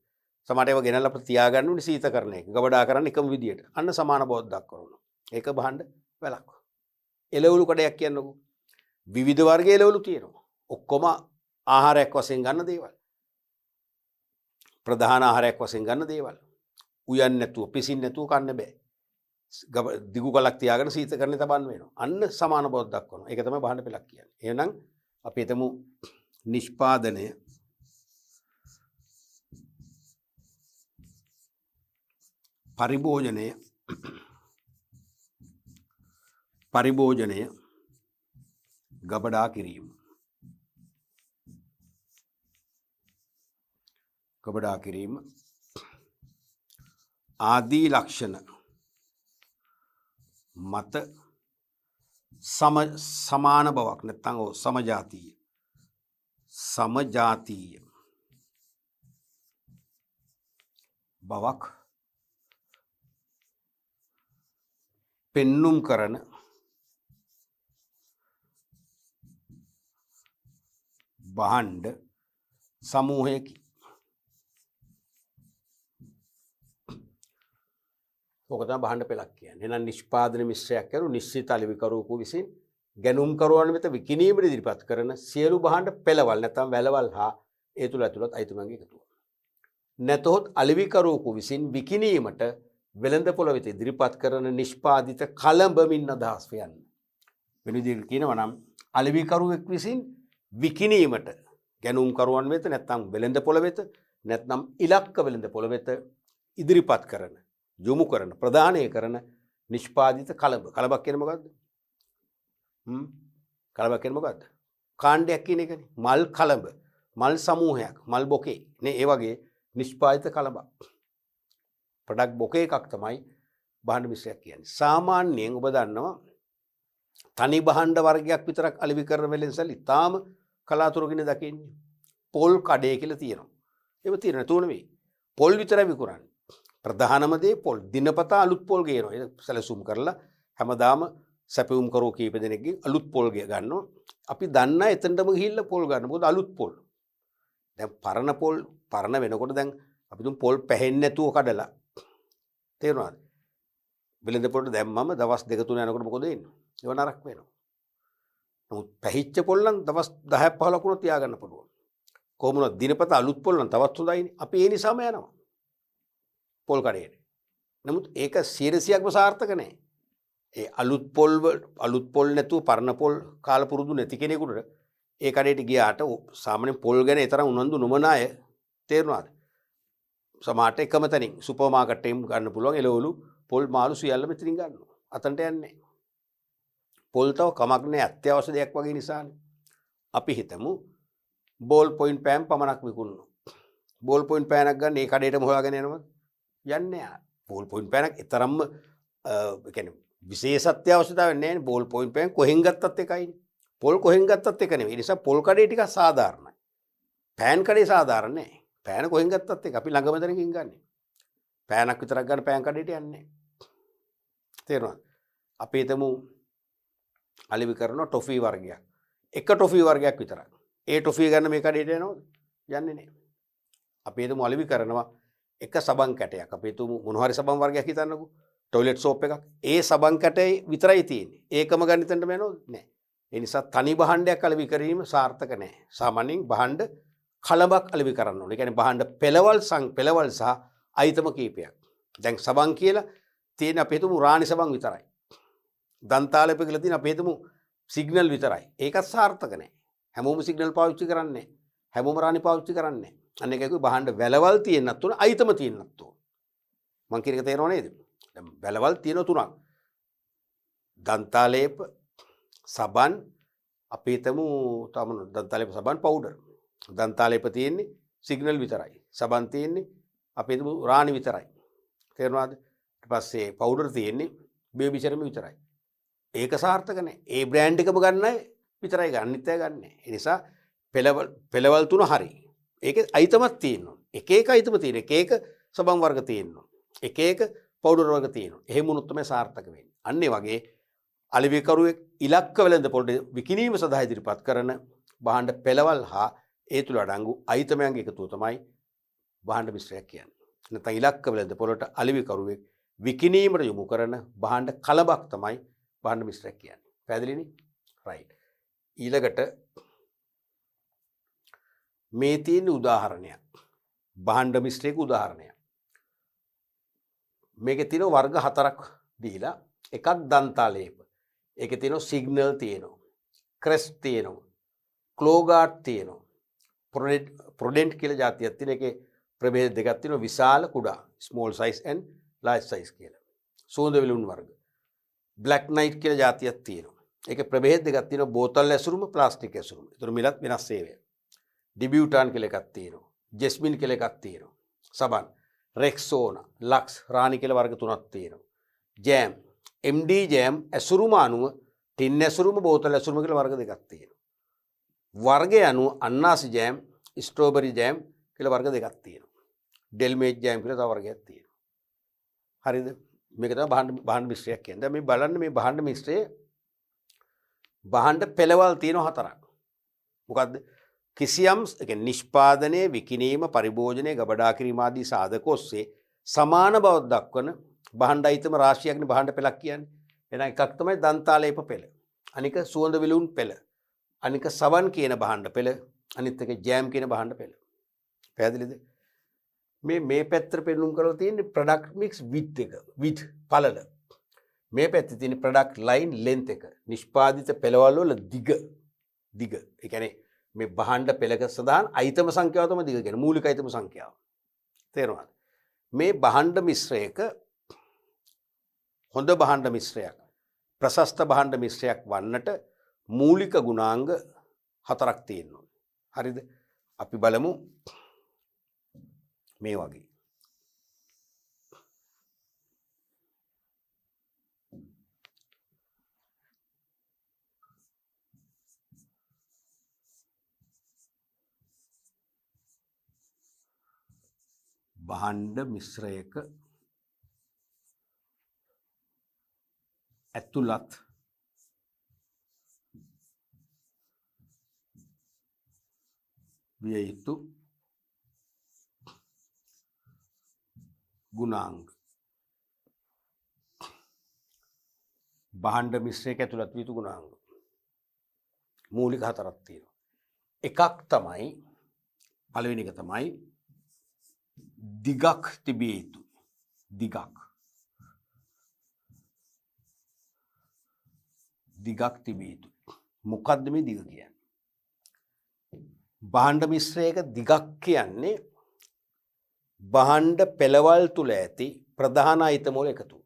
සමහරට ඒවා ගෙනල්ලා අපිට තියාගන්න ඕනේ සීතකරණයක. ගබඩා කරන්නේ එකම විදියට. අන්න සමාන බවක් දක්වනවා. ඒක භාණ්ඩ වැලක්. එළවලු කඩයක් කියන්නකො. විවිධ වර්ගයේ එළවලු තියෙනවා. ඔක්කොම ආහාරයක් වශයෙන් ගන්න දේවල්. ප්‍රධාන ආහාරයක් වශයෙන් ගන්න දේවල්. උයන් නැතුව, පිසින් නැතුව කන්න බෑ. දිගු කලක් තියාගෙන සීතකරණේ තබන්න වෙනවා. අන්න සමාන බවක් දක්වනවා. ඒක තමයි භාණ්ඩ පෙළක් කියන්නේ. එහෙනම් අපි හිතමු නිෂ්පාදනය පරිභෝජනය ගබඩා කිරීම ආදී ලක්ෂණ මත සමාන බවක් නැත්නම් සමජාතීය බවක් පෙන්눔 කරන භාණ්ඩ සමූහයකි. ඕක තමයි භාණ්ඩ පෙළක් කියන්නේ. එහෙනම් නිෂ්පාදන මිශ්‍රයක් කරන නිශ්චිත අලෙවිකරුවෙකු විසින් ගැනුම්කරුවන් වෙත විකිණීමට ඉදිරිපත් කරන සියලු භාණ්ඩ පෙළවල් නැත්නම් වැලවල් හා ඒ තුල ඇතුළත් අයිතුමන්ගේ එකතුව. නැතහොත් අලෙවිකරුවෙකු විසින් විකිණීමට වෙළඳපොළ වෙත ඉදිරිපත් කරන නිෂ්පාදිත කලඹමින් අදහස් වෙන. වෙන විදිහකට කියනවා නම් අලෙවිකරුවෙක් විසින් විකිණීමට ගැනුම්කරුවන් වෙත නැත්නම් වෙළඳපොළ වෙත නැත්නම් ඉලක්ක වෙළඳපොළ වෙත ඉදිරිපත් කරන යොමු කරන ප්‍රදානය කරන නිෂ්පාදිත කලබක් කියන්නේ මොකද්ද? කලබක් කියන්නේ මොකද්ද? කාණ්ඩයක් කියන එකනේ. මල් කලඹ, මල් සමූහයක්, මල් බොකේ නේ. ඒ වගේ නිෂ්පාදිත කලබක්. ප්‍රොඩක්ට් බොකේ එකක් තමයි භාණ්ඩ මිශ්‍රයක් කියන්නේ. සාමාන්‍යයෙන් ඔබ දන්නවා තනි භාණ්ඩ වර්ගයක් විතරක් අලෙවි කරන වෙලෙන්සල් ඉතාම කලාතුරකින් දකින්නේ. පොල් කඩේ කියලා තියෙනවා. ඒක තියෙන තුන නෙවෙයි. පොල් විතරයි විකුණන්නේ. ප්‍රධානම දේ පොල්. දිනපතා අලුත් පොල් ගේනවා. ඒක සැලසුම් කරලා හැමදාම සැපයුම් කරෝ කීප දෙනෙක්ගෙන් අලුත් පොල් ගන්නවා. අපි දන්නා එතනටම ගිහිල්ලා පොල් ගන්න. මොකද අලුත් පොල්. දැන් පරණ පොල් පරණ වෙනකොට දැන් අපි තුන් පොල් පැහෙන්නේ නැතුව කඩලා තේරුණාද? බෙලඳ පොල්ට දැම්මම දවස් 2-3 යනකොට මොකද වෙන්නේ? ඒව නරක වෙනවා. නමුත් පැහිච්ච පොල් නම් දවස් 10ක් 15ක් වුණත් තියාගන්න පුළුවන්. කොහොම වුණත් දිනපතා අලුත් පොල් නම් තවත් හොඳයිනේ. අපි ඒ නිසාම යනවා පොල් කඩේට. නමුත් ඒක 100%ක්ම සාර්ථක නැහැ. ඒ අලුත් පොල් නැතුව පරණ පොල් කාලා පුරුදු නැති කෙනෙකුට ඒ කඩේට ගියාට සාමාන්‍යයෙන් පොල් ගැන ඒ තරම් උනන්දු නොමන අය තේරුණාද? සමහරට එකම තැනින් සුපර් මාකට් එකෙන් ගන්න පුළුවන් එළවලු පොල් මාළු සියල්ල මෙතනින් ගන්නවා. අතන්ට යන්නේ පොල් තව කමක් නැහැ අත්‍යවශ්‍ය දෙයක් වගේ නිසානේ. අපි හිතමු බෝල් පොයින්ට් පෑන් පමණක් විකුණනවා. බෝල් පොයින්ට් පෑනක් ගන්න ඒ කඩේටම හොයාගෙන යනවද? යන්නේ නැහැ. බෝල් පොයින්ට් පෑනක් ඒ තරම්ම කියන්නේ විශේෂ අත්‍යවශ්‍යතාවයක් නැහැ නේ. බෝල් පොයින්ට් පෑන් කොහෙන් ගත්තත් එකයිනේ. පොල් කොහෙන් ගත්තත් එක නෙවෙයි. ඒ නිසා පොල් කඩේ ටිකක් සාධාරණයි. පෑන් කඩේ සාධාරණ නැහැ. පෑන කොහෙන් ගත්තත් එක අපි ළඟම තැනකින් ගන්නෙ. පෑනක් විතරක් ගන්න පෑන් කඩේට යන්නේ නැහැ. තේරුණාද? අපි හිතමු අලිවි කරන ටොෆී වර්ගයක්. එක ටොෆී වර්ගයක් විතරක්. ඒ ටොෆී ගන්න මේ කඩේට යනවද? යන්නේ නැහැ. අපි හිතමු අලිවි කරනවා එක සබන් කැටයක්. අපි හිතමු මොන හරි සබන් වර්ගයක් හිතන්නකෝ. টয়ලට් සෝප් එකක්. ඒ සබන් කැටේ විතරයි තියෙන්නේ. ඒකම ගන්න තැනටම යනවද? නැහැ. ඒ නිසා තනි භාණ්ඩයක් අලිවි කිරීම සාර්ථක නැහැ. සාමාන්‍යයෙන් භාණ්ඩ කලබක් අලිවි කරන්න ඕනේ. ඒ කියන්නේ භාණ්ඩ පෙළවල් සහ අයිතම කීපයක්. දැන් සබන් කියලා තියෙන අපි හිතමු රාණි සබන් විතරයි. දන්තාලේප කියලා තියෙන අපි හිතමු සිග්නල් විතරයි. ඒකත් සාර්ථක නැහැ. හැමෝම සිග්නල් පාවිච්චි කරන්නේ නැහැ. හැමෝම රාණි පාවිච්චි කරන්නේ නැහැ. අන්න ඒකයි භාණ්ඩ වැලවල් තියෙන්නත් ඕන අයිතම තියෙන්නත් ඕන. මං කියන එක තේරෙනව නේද? දැන් වැලවල් තියෙන තුනක්. දන්තාලේප සබන් අපි හිතමු තම දන්තාලේප සබන් පවුඩර්. දන්තාලේප තියෙන්නේ සිග්නල් විතරයි. සබන් තියෙන්නේ අපි හිතමු රාණි විතරයි. තේරුණාද? ඊට පස්සේ පවුඩර් තියෙන්නේ බේබි සෙරම් විතරයි. ඒක සාර්ථක නැහැ. ඒ බ්‍රෑන්ඩ් එකම ගන්නයි විතරයි ගන්න. අනිත් අය ගන්නෑ. ඒ නිසා පෙළවල් තුන හරි. ඒකේ අයිතමක් තියෙනවා. එක එක අයිතම තියෙන. එක එක සබන් වර්ග තියෙනවා. එක එක පවුඩර් වර්ග තියෙනවා. එහෙම වුණොත් තමයි සාර්ථක වෙන්නේ. අන්න ඒ වගේ අලිවිකරුවෙක් ඉලක්ක වෙළඳ පොළට විකිණීම සඳහා ඉදිරිපත් කරන භාණ්ඩ පෙළවල් හා ඒ තුල අඩංගු අයිතමයන්ගේ එකතුව තමයි භාණ්ඩ මිශ්‍රයක් කියන්නේ. නැත්නම් ඉලක්ක වෙළඳ පොළට අලිවිකරුවෙක් විකිණීමට යොමු කරන භාණ්ඩ කලබක් තමයි භාණ්ඩ මිශ්‍රයක් කියන්නේ. පැහැදිලිනේ? රයිට්. ඊළඟට මේ තියෙන උදාහරණයක්. භාණ්ඩ මිශ්‍රයක උදාහරණයක්. මේකේ තියෙන වර්ග 4ක් දීලා එකක් දන්තාලේප. ඒකේ තියෙන සිග්නල් තියෙනවා. ක්‍රෙස්ට් තියෙනවා. ක්ලෝගාට් තියෙනවා. ප්‍රොඩෙන්ට් කියලා જાතියක් තියෙන එකේ ප්‍රභේද දෙකක් තියෙනවා. විශාල කුඩා small size and large size කියලා. සුවඳ විලවුන් වර්ග. බ්ලැක් නයිට් කියලා જાතියක් තියෙනවා. ඒකේ ප්‍රභේද දෙකක් තියෙනවා. බෝතල් ඇසුරුම ප්ලාස්ටික් ඇසුරුම. ඒතර මිලත් වෙනස් ඒවා. ඩිබියුටාන් කියලා එකක් තියෙනවා. ජෙස්මින් කියලා එකක් තියෙනවා. සබන්, රෙක්සෝනා, ලක්ස්, රාණි කියලා වර්ග තුනක් තියෙනවා. ජෑම්, MD ජෑම් ඇසුරුම අනුව ටින් ඇසුරුම බෝතල් ඇසුරුම කියලා වර්ග දෙකක් තියෙනවා. වර්ගය අනුව අන්නාසි ජෑම්, ස්ට්‍රෝබෙරි ජෑම් කියලා වර්ග දෙකක් තියෙනවා. ඩෙල්මේජ් ජෑම් කියලා තව වර්ගයක් තියෙනවා. හරිද? මේක තමයි භාණ්ඩ මිශ්‍රයක් කියන්නේ. දැන් මේ බලන්න මේ භාණ්ඩ මිශ්‍රයේ භාණ්ඩ පෙළවල් තියෙනවා 4ක්. මොකද්ද? කිසියම් නිෂ්පාදනය, විකිණීම, පරිභෝජනය, ගබඩා කිරීම ආදී සාධක ඔස්සේ සමාන බවක් දක්වන භාණ්ඩ අයිතම රාශියක්නේ භාණ්ඩ පෙළක් කියන්නේ. එහෙනම් එකක් තමයි දන්තාලේප පෙළ. අනික සුවඳ විලවුන් පෙළ. අනික සවන් කියන භාණ්ඩ පෙළ. අනිත් එක ජෑම් කියන භාණ්ඩ පෙළ. පැහැදිලිද? මේ පැත්තට පෙන්නුම් කරලා තියෙන්නේ ප්‍රොඩක්ට් මික්ස් විඩ්ත් එක. විඩ් පළල. මේ පැත්තේ තියෙන ප්‍රොඩක්ට් ලයින් ලෙන්ත් එක. නිෂ්පාදිත පෙළවල් වල දිග. ඒ කියන්නේ මේ භාණ්ඩ පෙළක සඳහන් අයිතම සංඛ්‍යාව තමයි දිග කියන්නේ. මූලික අයිතම සංඛ්‍යාව. තේරුණාද? මේ භාණ්ඩ මිශ්‍රයක හොඳ භාණ්ඩ මිශ්‍රයක්, ප්‍රශස්ත භාණ්ඩ මිශ්‍රයක් වන්නට මූලික ගුණාංග 4ක් තියෙනවා. හරිද? අපි බලමු මේ වගේ. භාණ්ඩ මිශ්‍රයක ඇතුළත් විය යුතු ගුණාංග. භාණ්ඩ මිශ්‍රයක ඇතුළත් විය යුතු ගුණාංග මූලික 4ක් තියෙනවා. එකක් තමයි පළවෙනි එක තමයි දිගක් තිබිය යුතු. දිගක් තිබිය යුතු. මොකද්ද මේ දිග කියන්නේ? භාණ්ඩ මිශ්‍රයක දිගක් කියන්නේ භාණ්ඩ පෙළවල් තුල ඇති ප්‍රධාන අයිතම වල එකතුව.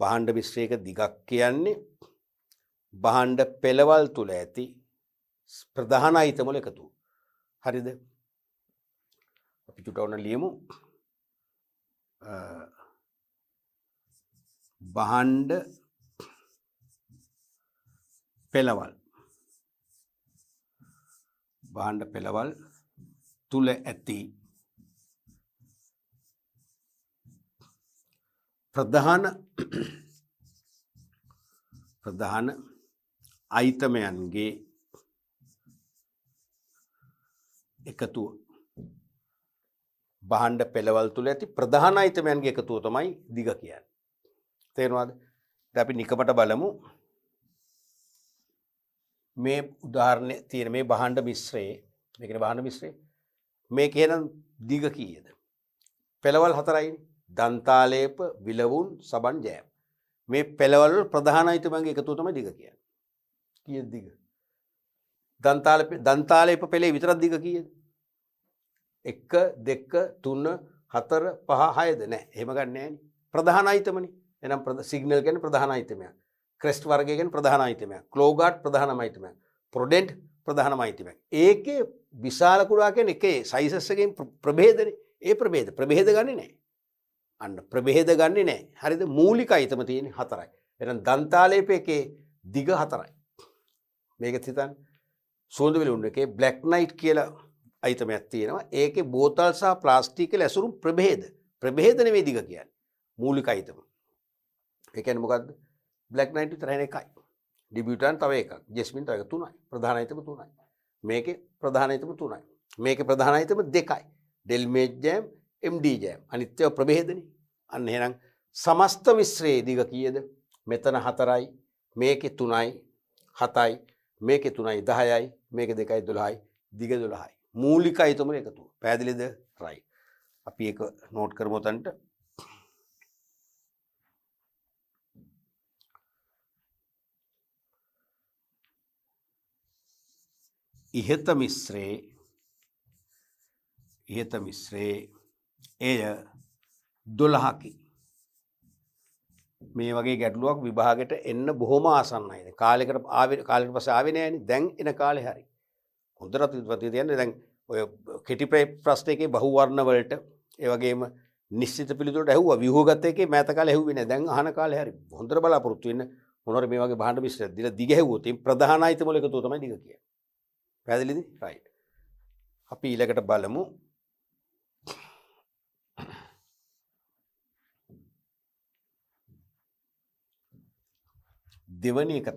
භාණ්ඩ මිශ්‍රයක දිගක් කියන්නේ භාණ්ඩ පෙළවල් තුල ඇති ප්‍රධාන අයිතම වල එකතුව. හරිද? අපි චුට්ටක් ඔන්න ලියමු. භාණ්ඩ පෙළවල් තුල ඇති ප්‍රධාන අයිතමයන්ගේ එකතුව. භාණ්ඩ පෙළවල් තුල ඇති ප්‍රධාන අයිතමයන්ගේ එකතුව තමයි දිග කියන්නේ. තේරුණාද? දැන් අපි නිකමට බලමු. මේ උදාහරණේ තියෙන මේ භාණ්ඩ මිශ්‍රයේ මේ කියන දිග කීයද? පෙළවල් 4යිනේ. දන්තාලේප, විලවුන්, සබන්, ජෑම්. මේ පෙළවල් වල ප්‍රධාන අයිතමයන්ගේ එකතුව තමයි දිග කියන්නේ. කීයද දිග? දන්තාලේප පෙළේ විතරක් දිග කීයද? 1 2 3 4 5 6ද? නැහැ. එහෙම ගන්න නෑනේ. ප්‍රධාන අයිතමනේ. එහෙනම් සිග්නල් කියන්නේ ප්‍රධාන අයිතමයක්. ක්‍රෙස්ට් වර්ගය කියන්නේ ප්‍රධාන අයිතමයක්. ක්ලෝගාට් ප්‍රධානම අයිතමයක්. ප්‍රොඩෙන්ට් ප්‍රධානම අයිතමයක්. ඒකේ විශාල කුඩා කියන්නේ එකේ සයිසස් එකෙන් ප්‍රභේදනේ. ඒ ප්‍රභේද ගන්නෙ නෑ. අන්න ප්‍රභේද ගන්නෙ නෑ. හරිද? මූලික අයිතම තියෙන්නේ 4යි. එහෙනම් දන්තාලේපයේ දිග 4යි. මේක හිතන්න. සුවඳ විලවුන් එකේ බ්ලැක් නයිට් කියලා අයිතමයක් තියෙනවා. ඒකේ බෝතල් සහ ප්ලාස්ටික් වල ඇසුරු ප්‍රභේද නෙවෙයි දිග කියන්නේ. මූලික අයිතම. ඒ කියන්නේ මොකද්ද? බ්ලැක් නයිට් විතරයි එකයි. ඩිබියුටන් තව එකක්. ජෙස්මින් තව එක 3යි. ප්‍රධාන අයිතම 3යි. මේකේ ප්‍රධාන අයිතම 3යි. මේකේ ප්‍රධාන අයිතම 2යි. ඩෙල්මේජ් ජෑම්, එම්ඩී ජෑම්. අනිත් ඒවා ප්‍රභේදනේ. අන්න එහෙනම් සමස්ත මිශ්‍රයේ දිග කීයද? මෙතන 4යි, මේකේ 3යි, 7යි, මේකේ 3යි 10යි, මේකේ 2යි 12යි, දිග 12යි. මූලික අයිතම එකතුව. පැහැදිලිද? රයිට්. අපි ඒක නෝට් කරමු තන්ට. ඉහත මිශ්‍රයේ එය 12කි. මේ වගේ ගැටලුවක් විභාගෙට එන්න බොහොම ආසන්නයි. කාලෙකට පස්සේ ආවේ නෑනේ. දැන් එන කාලේ හරි. හොඳට ප්‍රතිපත්තිය තියන්නේ. දැන් ඔය කෙටි ප්‍රශ්නයකේ බහුවර්ණ වලට ඒ වගේම නිශ්චිත පිළිතුරට ඇහුවා. ව්‍යුහගත එකේ මෑත කාලේ ඇහුවේ නෑ. දැන් අහන කාලේ හරි. හොඳට බලාපොරොත්තු වෙන්න. මොනවාර මේ වගේ භාණ්ඩ මිශ්‍රයක් දීලා දිග ඇහුවොත් මේ ප්‍රධාන අයිතම වල එකතුව තමයි දිග කියන්නේ. පැහැදිලිද? රයිට්. අපි ඊළඟට බලමු. දෙවැනි එක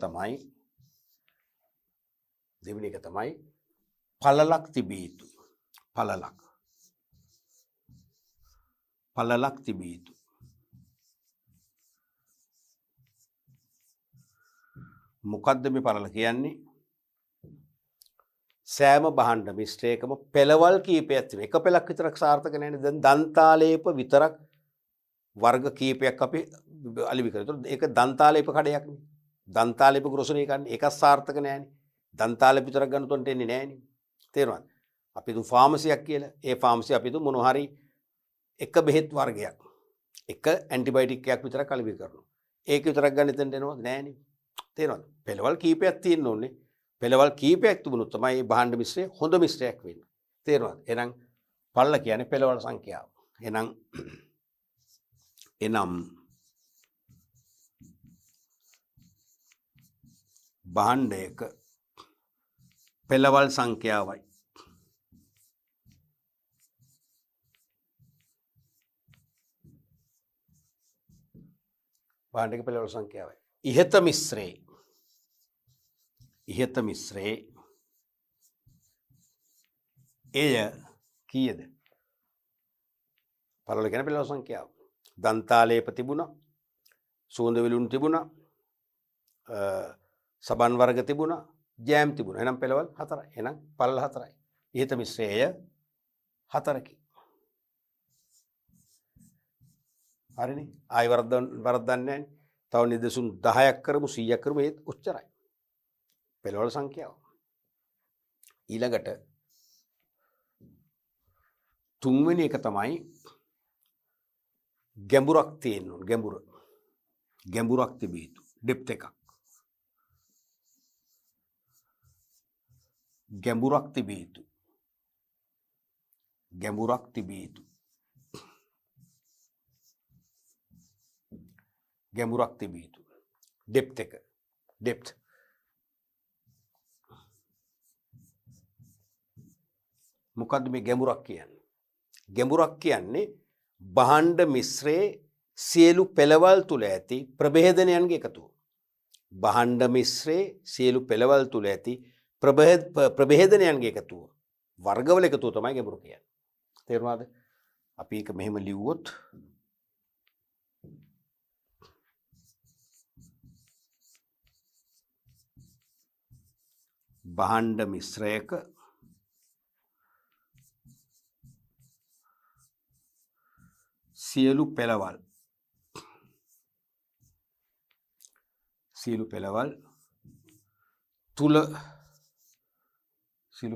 තමයි පළලක් තිබිය යුතු. පළලක් තිබිය යුතු. මොකද්ද මේ පළල කියන්නේ? සෑම භාණ්ඩ මිශ්‍රයකම පෙළවල් කීපයක් තියෙනවා. එක පෙළක් විතරක් සාර්ථක නැහැ නේද? දැන් දන්තාලේප විතරක් වර්ග කීපයක් අපි අලිවි කරා. ඒක දන්තාලේප කඩයක් නේ. දන්තාලේප ග්‍රොසරි කන්නේ ඒක සාර්ථක නැහැනේ. දන්තාලේප විතරක් ගන්න උතන්ට එන්නේ නැහැනේ. තේරුණාද? අපි දු ෆාමසියක් කියලා. ඒ ෆාමසි අපි දු මොනවා හරි එක බෙහෙත් වර්ගයක්. එක ඇන්ටිබයොටික් එකක් විතරක් අලිවි කරනවා. ඒක විතරක් ගන්න එතනට එනවද? නැහැනේ. තේරුණාද? පෙළවල් කීපයක් තියෙන්න ඕනේ. පෙළවල් කීපයක් තිබුණොත් තමයි මේ භාණ්ඩ මිශ්‍රය හොඳ මිශ්‍රයක් වෙන්නේ. තේරුණාද? එහෙනම් පළල කියන්නේ පෙළවල් සංඛ්‍යාව. එනම් භාණ්ඩයක පෙළවල් සංඛ්‍යාවයි. භාණ්ඩයක පෙළවල් සංඛ්‍යාවයි. ඉහත මිශ්‍රේ එය කීයද? පළවල කියන පෙළවල් සංඛ්‍යාව. දන්තාලේප තිබුණා, සුවඳ විලුණු තිබුණා, සබන් වර්ග තිබුණා, ජෑම් තිබුණා. එහෙනම් පෙළවල් 4යි. එහෙනම් පළල 4යි. ඉහත මිශ්‍රය 4කි. හරිනේ. ආයි වරද්දන්නේ නැහැ. තව නිදසුන් 10ක් කරමු 100ක් කරමු ඒත් ඔච්චරයි. පෙළවල් සංඛ්‍යාව. ඊළඟට තුන්වෙනි එක තමයි ගැඹුරක් තියෙන්න ඕන. ගැඹුරක් තිබිය යුතු. ඩෙප්ත් එකක්. ගැඹුරක් තිබිය යුතු. ඩෙප්ත් එක. ඩෙප්ත්. මොකද්ද මේ ගැඹුරක් කියන්නේ? ගැඹුරක් කියන්නේ භාණ්ඩ මිශ්‍රයේ සියලු පෙළවල් තුල ඇති ප්‍රභේදනයන්ගේ එකතුව. භාණ්ඩ මිශ්‍රයේ සියලු පෙළවල් තුල ඇති ප්‍රභේදනයන්ගේ එකතුව. වර්ගවල එකතුව තමයි ගැඹුර කියන්නේ. තේරුණාද? අපි ඒක මෙහෙම ලිව්වොත් භාණ්ඩ මිශ්‍රයක සියලු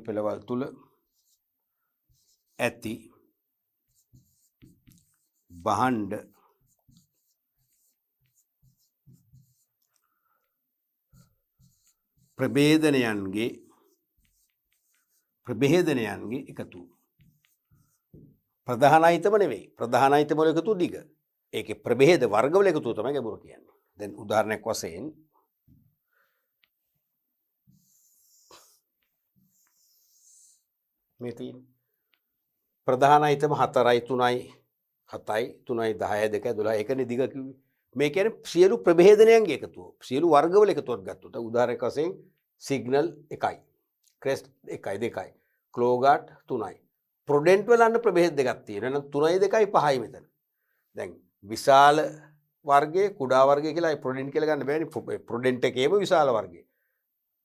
පෙළවල් තුල ඇති භාණ්ඩ ප්‍රභේදනයන්ගේ එකතුව. ප්‍රධානයිතම නෙවෙයි. ප්‍රධානයිතම වල එකතුව දිග. ඒකේ ප්‍රභේද වර්ගවල එකතුව තමයි ගැඹුර කියන්නේ. දැන් උදාහරණයක් වශයෙන් මේ තියෙන ප්‍රධානයිතම 4යි 3යි 7යි 3යි 10යි 2යි 12යි එකනේ දිග කිව්වේ. මේ කියන්නේ සියලු ප්‍රභේදනයන්ගේ එකතුව. සියලු වර්ගවල එකතුවක් ගත්තොත් උදාහරණයක් වශයෙන් සිග්නල් 1යි, ක්‍රෙස්ට් 1යි 2යි, ක්ලෝගාට් 3යි. ප්‍රොඩෙන්ට් වල අන්න ප්‍රභේද දෙකක් තියෙනවා. එහෙනම් 3යි 2යි 5යි මෙතන. දැන් විශාල වර්ගය කුඩා වර්ගය කියලා ප්‍රොඩෙන්ට් කියලා ගන්න බෑනේ. ප්‍රොඩෙන්ට් එකේම විශාල වර්ගය.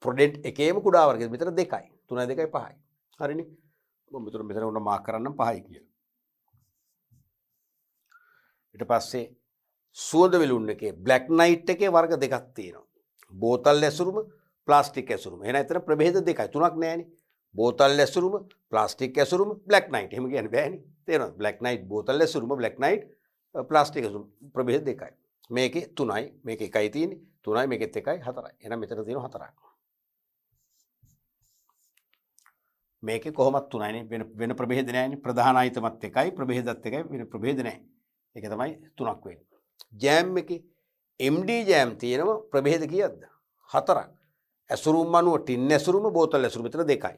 ප්‍රොඩෙන්ට් එකේම කුඩා වර්ගය. මෙතන 2යි. 3යි 2යි 5යි. හරිනේ. මම මෙතන උන මාක් කරන්නම් 5යි කියලා. ඊට පස්සේ සුවඳ විලුණු එකේ බ්ලැක් නයිට් එකේ වර්ග දෙකක් තියෙනවා. බෝතල් ඇසුරුම ප්ලාස්ටික් ඇසුරුම. එහෙනම් එතන ප්‍රභේද දෙකයි. තුනක් නෑනේ. බෝතල් ඇසුරුම ප්ලාස්ටික් ඇසුරුම බ්ලැක් නයිට්. එහෙම කියන්න බෑනේ. තේරෙනවද? බ්ලැක් නයිට් බෝතල් ඇසුරුම බ්ලැක් නයිට් ප්ලාස්ටික් ඇසුරුම ප්‍රභේද දෙකයි. මේකේ 3යි මේකේ 1යි තියෙන්නේ. 3යි මේකෙත් 1යි 4යි. එහෙනම් මෙතන තියෙනවා 4ක්. මේකේ කොහොමත් 3යිනේ වෙන ප්‍රභේද නෑනේ. ප්‍රධාන ආයිතමත් 1යි ප්‍රභේදත් 1යි වෙන ප්‍රභේද නෑ. ඒක තමයි 3ක් වෙන්නේ. ජෑම් එකේ MD ජෑම් තියෙනවා ප්‍රභේද කීයක්ද? 4ක්. ඇසුරුම් අනුව ටින් ඇසුරුම බෝතල් ඇසුරුම මෙතන 2යි.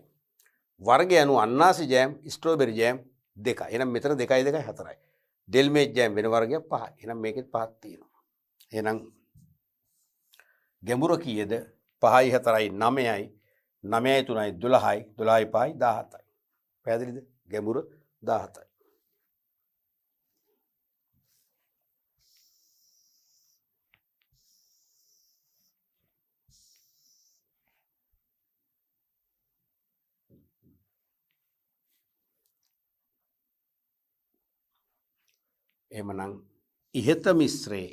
වර්ගය අනුව අන්නාසි ජෑම් ස්ට්‍රෝබෙරි ජෑම් 2යි. එහෙනම් මෙතන 2යි 2යි 4යි. ඩෙල්මේට් ජෑම් වෙන වර්ගයක් 5යි. එහෙනම් මේකෙත් 5ක් තියෙනවා. එහෙනම් ගැඹුර කීයද? 5යි 4යි 9යි 9යි 3යි 12යි 12යි 5යි 17යි. පැහැදිලිද? ගැඹුර 17යි. එමනම් ඉහත මිශ්‍රේ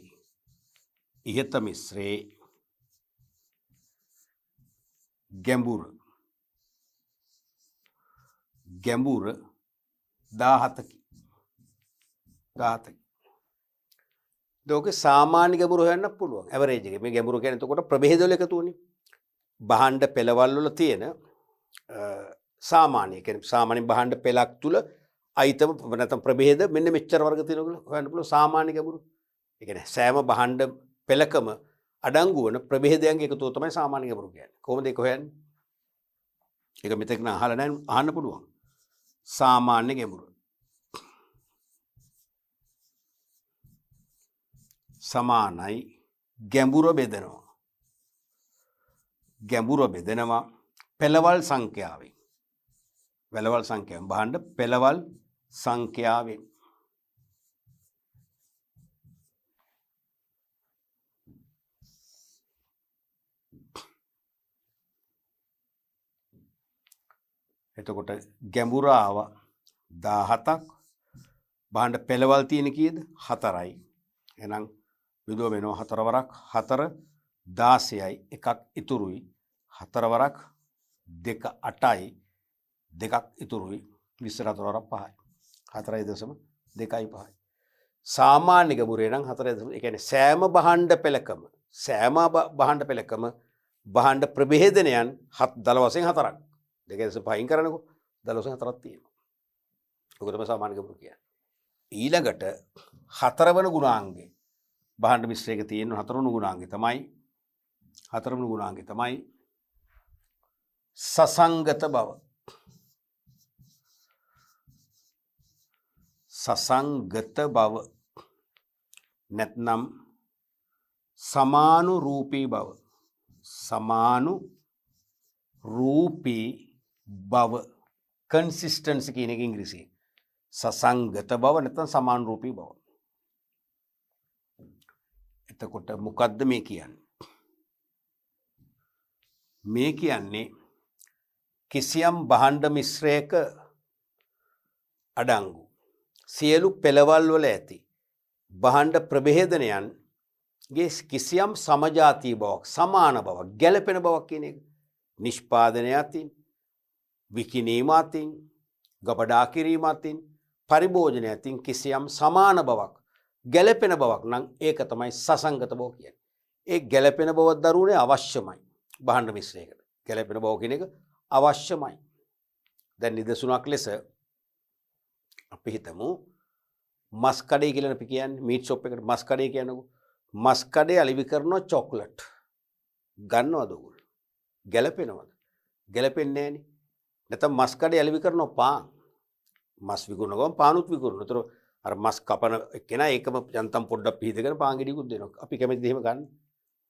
ගැඹුර 17කි. දෝකේ සාමාන්‍ය ගැඹුර හොයන්න පුළුවන්. ඇවරේජ් එක. මේ ගැඹුර කියන්නේ එතකොට ප්‍රභේද වල එකතුවනේ. භාණ්ඩ පෙළවල් වල තියෙන සාමාන්‍ය කියන්නේ සාමාන්‍ය භාණ්ඩ පෙළක් තුල අයිතම නැත්නම් ප්‍රභේද මෙන්න මෙච්චර වර්ග තියෙනවා කියලා හොයන්න පුළුවන් සාමාන්‍ය ගැඹුරු. ඒ කියන්නේ සෑම භාණ්ඩ පෙළකම අඩංගු වන ප්‍රභේදයන්ගේ එකතුව තමයි සාමාන්‍ය ගැඹුරු කියන්නේ. කොහොමද ඒක හොයන්නේ? ඒක මෙතන අහලා නැහැ අහන්න පුළුවන්. සාමාන්‍ය ගැඹුර. සමානයි ගැඹුර බෙදනවා. ගැඹුර බෙදෙනවා පෙළවල් සංඛ්‍යාවෙන්. පෙළවල් සංඛ්‍යාවෙන් බලන්න පෙළවල් සංඛ්‍යාවෙන්. එතකොට ගැඹුර ආවා 17ක්. බලන්න පෙළවල් තියෙන කීයද? 4යි. එහෙනම් විදුව වෙනවා 4 වරක් 4 16යි එකක් ඉතුරුයි. 4 වරක් 2 8යි දෙකක් ඉතුරුයි. 24 වරක් 5යි. 4.25යි. සාමාන්‍ය ගැඹුරේ නම් 4. ඒ කියන්නේ සෑම භාණ්ඩ පෙළකම භාණ්ඩ ප්‍රභේදනයන් දල වශයෙන් 4ක්. 2.5න් කරනකො දල වශයෙන් 4ක් තියෙනවා. ඔක තමයි සාමාන්‍ය ගැඹුර කියන්නේ. ඊළඟට 4 වෙනි ගුණාංගය භාණ්ඩ මිශ්‍රයක තියෙන 4 වෙනි ගුණාංගය තමයි සසංගත බව. සසංගත බව නැත්නම් සමානුරූපී බව. සමානුරූපී බව කන්සිස්ටන්සි කියන එක ඉංග්‍රීසියෙන්. සසංගත බව නැත්නම් සමානුරූපී බව. එතකොට මොකද්ද මේ කියන්නේ? මේ කියන්නේ කිසියම් භාණ්ඩ මිශ්‍රයක අඩංගු සියලු පෙළවල් වල ඇති භාණ්ඩ ප්‍රභේදනයන්ගේ කිසියම් සමජාතී බවක්, සමාන බවක්, ගැළපෙන බවක් කියන එක. නිෂ්පාදනය අතින්, විකිණීම අතින්, ගබඩා කිරීම අතින්, පරිභෝජනය අතින් කිසියම් සමාන බවක්, ගැළපෙන බවක් නම් ඒක තමයි සසංගත බව කියන්නේ. ඒ ගැළපෙන බව දරුණේ අවශ්‍යමයි භාණ්ඩ මිශ්‍රයකට. ගැළපෙන බව කියන එක අවශ්‍යමයි. දැන් නිදසුනක් ලෙස අපි හිතමු මස් කඩේ කියලා අපි කියන්නේ මීට් ෂොප් එකට මස් කඩේ කියනකො මස් කඩේ අලෙවි කරන චොක්ලට් ගන්නවද ඔයගොල්ලෝ? ගැළපෙනවද? ගැළපෙන්නේ නැහනේ. නැත්නම් මස් කඩේ අලෙවි කරන පාන් මස් විකුණන ගමන් පානුත් විකුණන. ඒතර අර මස් කපන කෙනා ඒකම යන්තම් පොඩ්ඩක් පිහිදගෙන පාන් ගෙඩියකුත් දෙනවා. අපි කැමතිද එහෙම ගන්න?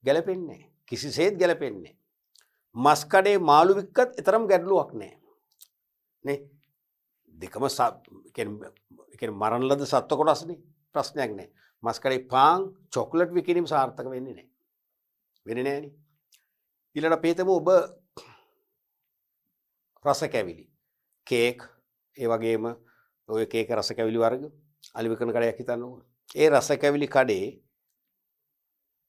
ගැළපෙන්නේ නැහැ. කිසිසේත් ගැළපෙන්නේ නැහැ. මස් කඩේ මාළු වික්කත් තරම් ගැටලුවක් නැහැ. නේ? දෙකම කියන්නේ මරණ ලද සත්ව කොටස්නේ. ප්‍රශ්නයක් නැහැ. මස් කඩේ පාන් චොක්ලට් විකිණීම සාර්ථක වෙන්නේ නැහැ. වෙන්නේ නැහනේ. ඊළඟ අපි හිතමු ඔබ රස කැවිලි, කේක්, ඒ වගේම ඔය කේක රස කැවිලි වර්ග අලෙවි කරන කඩයක් හිතන්නකෝ. ඒ රස කැවිලි කඩේ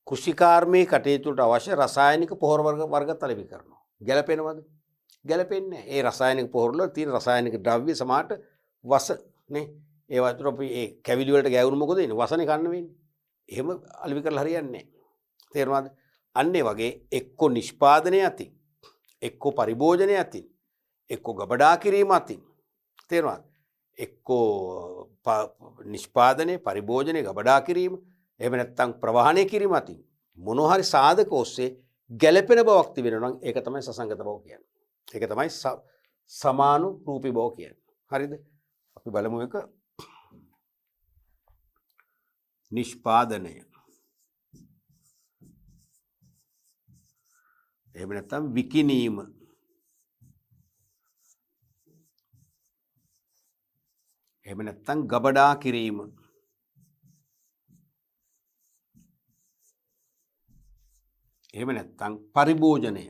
කෘෂිකාර්මී කටයුතුට අවශ්‍ය රසායනික පොහොර වර්ගත් අලෙවි කරනවා. ගැළපෙනවද? ගැළපෙන්නේ නැහැ. ඒ රසායනික පොහොර වල තියෙන රසායනික ද්‍රව්‍ය සමාට වස නේ. ඒ වතුර අපි ඒ කැවිලි වලට ගෑවුණු මොකද වෙන්නේ? වසනේ කන්න වෙන්නේ. එහෙම අලෙවි කරලා හරියන්නේ නැහැ. තේරුණාද? අන්න ඒ වගේ එක්ක නිෂ්පාදනය අතින්, එක්ක පරිභෝජනය අතින්, එක්ක ගබඩා කිරීම අතින්. තේරුණාද? එක්කෝ නිෂ්පාදනය, පරිභෝජනය, ගබඩා කිරීම, එහෙම නැත්නම් ප්‍රවාහනය කිරීම අතින් මොනවා හරි සාධක ඔස්සේ ගැළපෙන බවක් තිබෙනවා නම් ඒක තමයි සසංගත බව කියන්නේ. ඒක තමයි සමානුරූපී බව කියන්නේ. හරිද? අපි බලමු එක නිෂ්පාදනය. එහෙම නැත්නම් විකිණීම. එහෙම නැත්නම් ගබඩා කිරීම. එහෙම නැත්නම් පරිභෝජනය.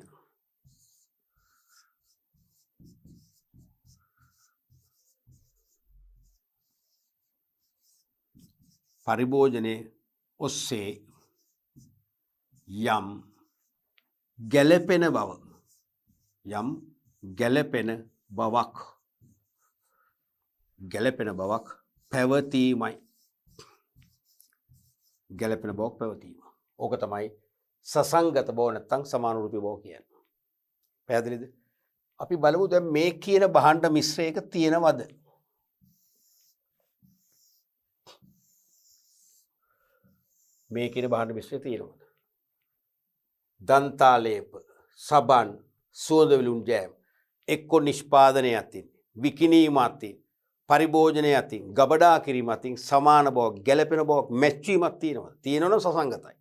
පරිභෝජනයේ ඔස්සේ යම් ගැළපෙන බවක් පැවතීමයි. ගැළපෙන බවක් පැවතීම. ඕක තමයි සසංගත බව නැත්නම් සමානුරූපී බව කියන්නේ. පැහැදිලිද? අපි බලමු දැන් මේ කියන භාණ්ඩ මිශ්‍රයක තියෙනවද? මේ කියන භාණ්ඩ මිශ්‍රය තියෙනවද? දන්තාලේප, සබන්, සුවඳ විලවුන් ජෑම් එක්ක නිෂ්පාදනය අතින්, විකිණීම අතින්, පරිභෝජනය අතින් ගබඩා කිරීම අතින් සමාන බවක් ගැළපෙන බවක් මැච්වීමක් තියෙනවා. තියෙනවනම් සසංගතයි.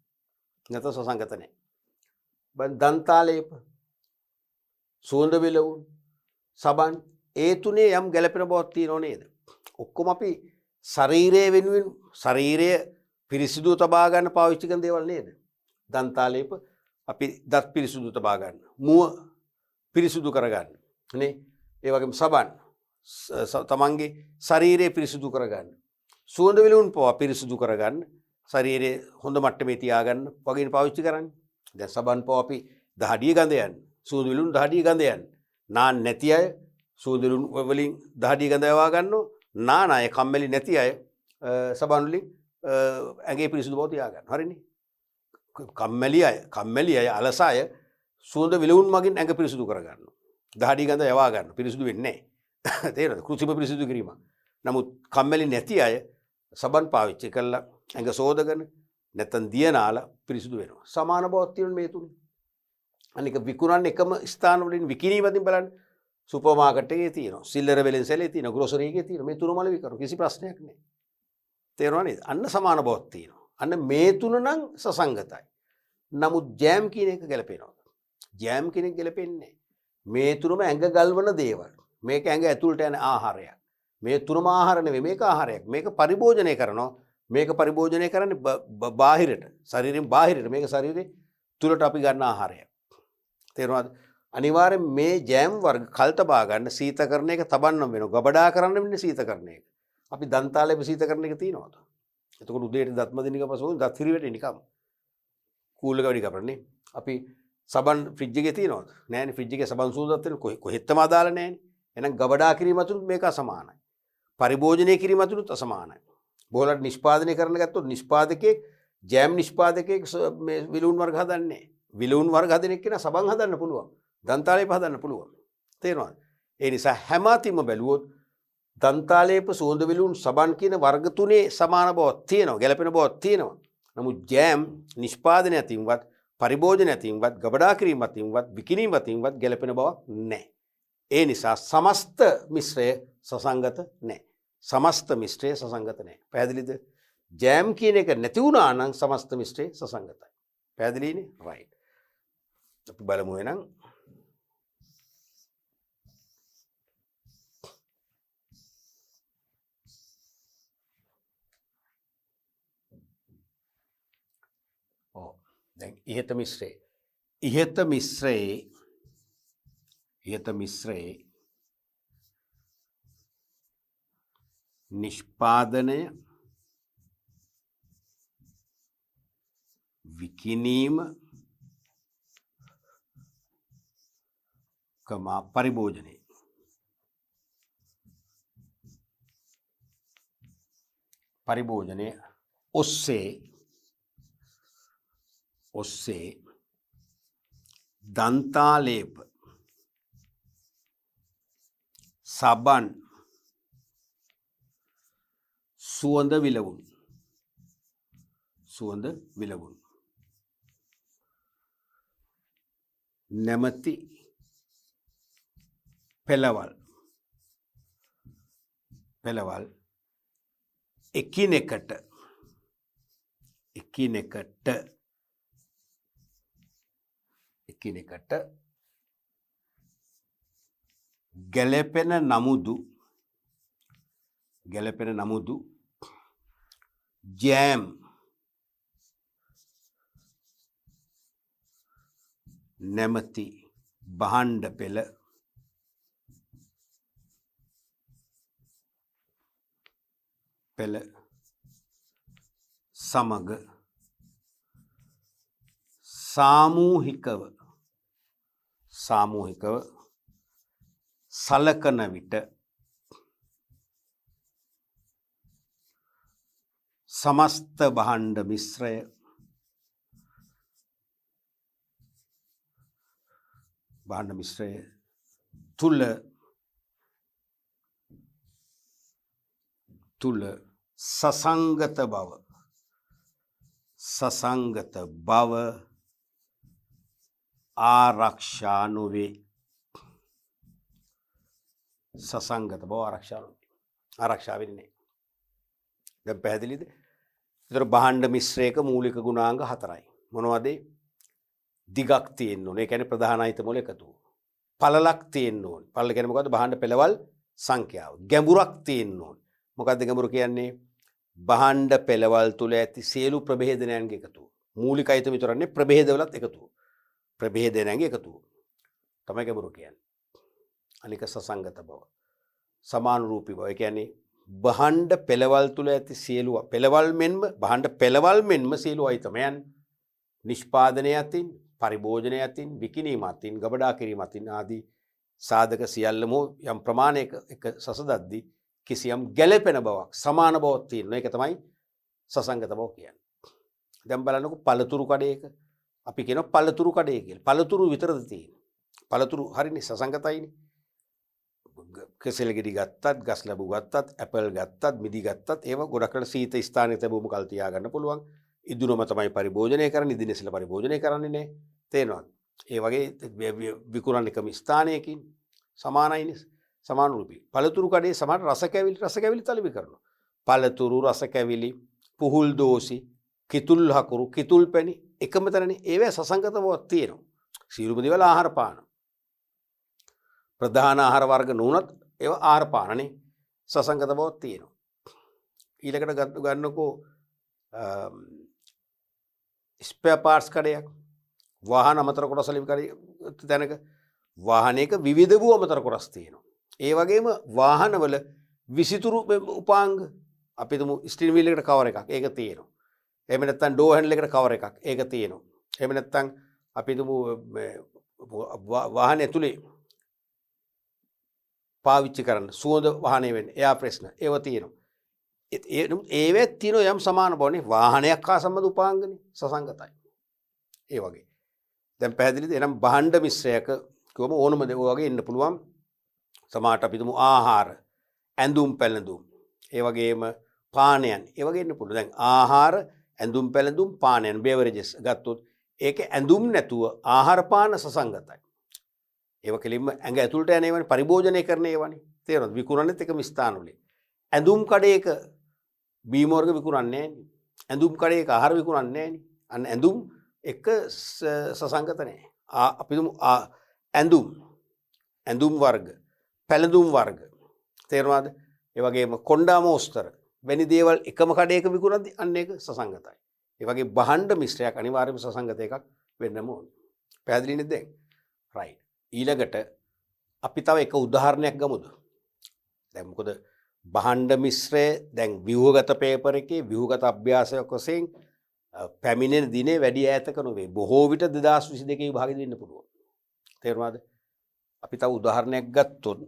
නැත්නම් සසංගත නැහැ. දන්තාලේප සුවඳ විලවුන් සබන් ඒ තුනේ යම් ගැළපෙන බවක් තියෙනව නේද? ඔක්කොම අපි ශරීරය වෙනුවෙන් ශරීරය පිරිසිදු තබා ගන්න පාවිච්චි කරන දේවල් නේද? දන්තාලේප අපි දත් පිරිසිදු තබා ගන්න. මුව පිරිසිදු කර ගන්න. නේ? ඒ වගේම සබන් තමන්ගේ ශරීරය පිරිසිදු කර ගන්න. සුවඳ විලවුන් පවා පිරිසිදු කර ගන්න. ශරීරය හොඳ මට්ටමේ තියාගන්න වගේ පාවිච්චි කරන්නේ. දැන් සබන් පවා අපි දහඩිය ගඳ යන්න. සුවඳ විලවුන් දහඩිය ගඳ යන්න. නාන්න නැති අය සුවඳ විලවුන් වලින් දහඩිය ගඳ යවා ගන්නවා. නාන අය කම්මැලි නැති අය සබන් වලින් ඇඟේ පිරිසිදු බව තියාගන්න. හරිනේ? කම්මැලි අය අලස අය සුවඳ විලවුන් මගින් ඇඟ පිරිසිදු කරගන්නවා. දහඩිය ගඳ යවා ගන්න. පිරිසිදු වෙන්නේ නැහැ. තේරෙනවද? කෘත්‍රිම පිරිසිදු කිරීම. නමුත් කම්මැලි නැති අය සබන් පාවිච්චි කරලා ඇඟ සෝදගෙන නැත්නම් දිය නාලා පිරිසිදු වෙනවා. සමාන බවක් තියෙන මේ තුනේ. අනික විකුණන්න එකම ස්ථාන වලින් විකිණීමකින් බලන්න සුපර් මාකට් එකේ තියෙනවා. සිල්ලර වෙලෙන්සලේ තියෙනවා. ග්‍රොසරි එකේ තියෙනවා. මේ තුනම විකරන කිසි ප්‍රශ්නයක් නැහැ. තේරුණා නේද? අන්න සමාන බවක් තියෙනවා. අන්න මේ තුන නම් සසංගතයි. නමුත් ජෑම් කියන එක ගැලපෙනවා. ජෑම් කියන එක ගැලපෙන්නේ නැහැ. මේ තුනම ඇඟ ගල්වන දේවල්. මේක ඇඟ ඇතුළට යන ආහාරයක්. මේ තුනම ආහාර නෙවෙයි මේක ආහාරයක්. මේක පරිභෝජනය කරනවා. මේක පරිභෝජනය කරන්නේ බාහිරට. ශරීරයෙන් බාහිරට. මේක ශරීරේ තුලට අපි ගන්න ආහාරයක්. තේරුණාද? අනිවාර්යෙන් මේ ජෑම් වර්ග කල්තබා ගන්න සීතකරණ එක තබන්න වෙනවා. ගබඩා කරන්න වෙන්නේ සීතකරණ එක. අපි දන්තාලේප සීතකරණ එක තියනවාද? එතකොට උදේට දත් මදිනක පසු දත් හිරිවට නිකම් කූල් එක වැඩි කරන්නේ. අපි සබන් ෆ්‍රිජ් එකේ තියනවාද? නෑනේ ෆ්‍රිජ් එකේ සබන් සූදාත් වෙන කොහෙත්තම අදාළ නෑනේ. එහෙනම් ගබඩා කිරීම අතුරුත් මේක අසමානයි. පරිභෝජනය කිරීම අතුරුත් අසමානයි. බොහොලට නිෂ්පාදනය කරන්න ගත්තොත් නිෂ්පාදකයෙක් ජෑම් නිෂ්පාදකයෙක් මේ විලවුන් වර්ග හදන්නේ. විලවුන් වර්ග හදන එක්කෙනා සබන් හදන්න පුළුවන්. දන්තාලේප හදන්න පුළුවන්. තේරෙනවද? ඒ නිසා හැම අතින්ම බැලුවොත් දන්තාලේප සුවඳ විලවුන් සබන් කියන වර්ග තුනේ සමාන බවක් තියෙනවා. ගැළපෙන බවක් තියෙනවා. නමුත් ජෑම් නිෂ්පාදනය අතින්වත් පරිභෝජනය අතින්වත් ගබඩා කිරීම අතින්වත් විකිණීම අතින්වත් ගැළපෙන බවක් නැහැ. ඒ නිසා සමස්ත මිශ්‍රය සසංගත නැහැ. සමස්ත මිශ්‍රය සසංගත නැහැ. පැහැදිලිද? ජෑම් කියන එක නැති වුණා නම් සමස්ත මිශ්‍රය සසංගතයි. පැහැදිලිනේ? රයිට්. අපි බලමු එහෙනම්. දැන් ඉහත මිශ්‍රයේ නිෂ්පාදනය විකිණීම පරිභෝජනය ඔස්සේ දන්තාලේප සබන් සුවඳ විලවුන් නැමැති පෙළවල් එකිනෙකට ගැළපෙන නමුදු ජෑම් නැමැති භාණ්ඩ පෙළ සමග සාමූහිකව සලකන විට සමස්ත භාණ්ඩ මිශ්‍රය තුල සසංගත බව ආරක්ෂා නොවේ. ආරක්ෂා වෙන්නේ නැහැ. දැන් පැහැදිලිද? ඒතර භාණ්ඩ මිශ්‍රයක මූලික ගුණාංග 4යි. මොනවද? දිගක් තියෙන්න ඕනේ. ඒ කියන්නේ ප්‍රධාන අයිතම වල එකතු. පළලක් තියෙන්න ඕනේ. පළල කියන්නේ මොකද්ද? භාණ්ඩ පෙළවල් සංඛ්‍යාව. ගැඹුරක් තියෙන්න ඕනේ. මොකද්ද ගැඹුර කියන්නේ? භාණ්ඩ පෙළවල් තුල ඇති සියලු ප්‍රභේදනයන්ගේ එකතුව. මූලික අයිතම විතරන්නේ ප්‍රභේදවලත් එකතුව. ප්‍රභේදනයන්ගේ එකතුව. තමයි ගැඹුර කියන්නේ. අනික සසංගත බව. සමානුරූපී බව. ඒ කියන්නේ භාණ්ඩ පෙළවල් තුල ඇති සියලු පෙළවල් මෙන්ම භාණ්ඩ පෙළවල් මෙන්ම සියලු අයිතමයන් නිෂ්පාදනය අතින්, පරිභෝජනය අතින්, විකිණීම අතින්, ගබඩා කිරීම අතින් ආදී සාධක සියල්ලම යම් ප්‍රමාණයක එක සසදද්දී කිසියම් ගැළපෙන බවක්, සමාන බවක් තියෙනවා. ඒක තමයි සසංගත බව කියන්නේ. දැන් බලන්නකො පළතුරු කඩේක අපි කියනවා පළතුරු කඩේ කියලා. පළතුරු විතරද තියෙන්නේ. පළතුරු හරිනේ සසංගතයිනේ. කෙසෙල් ගෙඩි ගත්තත්, ගස් ලැබු ගත්තත්, ඇපල් ගත්තත්, මිදි ගත්තත් ඒවා ගොඩක් වෙලා සීත ස්ථානයේ තිබුම කල් තියා ගන්න පුළුවන්. ඉදුණම තමයි පරිභෝජනය කරන්නේ, ඉදිනෙසල පරිභෝජනය කරන්නේ නැහැ. තේරෙනවද? ඒ වගේ විකුණන එකම ස්ථානයකින් සමානයිනේ. සමානුරූපී. පළතුරු කඩේ සමාන රස කැවිලි තලිවි කරනවා. පළතුරු රස කැවිලි, පුහුල් දෝසි, කිතුල් හකුරු, කිතුල් පැණි එකම තැනනේ. ඒවැ සසංගත බවක් තියෙනවා. සියලුම දේවල් ආහාර පාන. ප්‍රධාන ආහාර වර්ග නොවුනත් ඒවා ආහාර පානනේ. සසංගත බවක් තියෙනවා. ඊළඟට ගන්නකෝ ස්පෙයා පාර්ට්ස් කඩයක්. වාහන අමතර කොටස් වලින් තැනක වාහනයක විවිධ වූ අමතර කොටස් තියෙනවා. ඒ වගේම වාහනවල විසිතුරු උපාංග අපි තුමු ස්ටියරින් වීල් එකට කවර් එකක් ඒක තියෙනවා. එහෙම නැත්නම් ඩෝ හැන්ඩල් එකට කවර් එකක් ඒක තියෙනවා. එහෙම නැත්නම් අපි තුමු වාහනේ ඇතුලේ පාවිච්චි කරන්න සුවඳ වාහනේ වෙන්නේ එයා ප්‍රශ්න ඒව තියෙනවා. ඒවෙත් තියෙන යම් සමාන බවනේ වාහනයක් හා සම්බන්ධ උපාංගනේ සසංගතයි. ඒ වගේ. දැන් පැහැදිලිද? එනම් භාණ්ඩ මිශ්‍රයක කොහොම ඕනම දේ වගේ ඉන්න පුළුවන්. සමහරට අපි තුමු ආහාර, ඇඳුම් පැළඳුම්, ඒ වගේම පානයන්, ඒ වගේ ඉන්න පුළුවන්. දැන් ආහාර, ඇඳුම් පැළඳුම්, පානයන් බෙවරේජස් ගත්තොත් ඒක ඇඳුම් නැතුව ආහාර පාන සසංගතයි. ඒව කෙලින්ම ඇඟ ඇතුළට යන ඒවානේ පරිභෝජනය කරන ඒවානේ. තේරෙනවද? විකුණන්නෙත් එකම ස්ථානවල. ඇඳුම් කඩේක බීම වර්ග විකුණන්නේ නැහැනේ. ඇඳුම් කඩේක ආහාර විකුණන්නේ නැහැනේ. අන්න ඇඳුම් එක සසංගත නැහැ. අපි තුමු ඇඳුම් වර්ග, පැළඳුම් වර්ග. තේරෙනවද? ඒ වගේම කොණ්ඩා මෝස්තර වැනි දේවල් එකම කඩේක විකුණද්දී අන්න ඒක සසංගතයි. ඒ වගේ භාණ්ඩ මිශ්‍රයක් අනිවාර්යයෙන්ම සසංගත එකක් වෙන්නම ඕනේ. පැහැදිලි නේද දැන්? රයිට්. ඊළඟට අපි තව එක උදාහරණයක් ගමුද? දැන් මොකද භාණ්ඩ මිශ්‍රය දැන් ව්‍යුහගත පේපර් එකේ ව්‍යුහගත අභ්‍යාසයක් වශයෙන් පැමිණෙන දිනේ වැඩි ඈතක නොවේ. බොහෝ විට 2022 විභාගෙ දෙන්න පුළුවන්. තේරුණාද? අපි තව උදාහරණයක් ගත්තොත්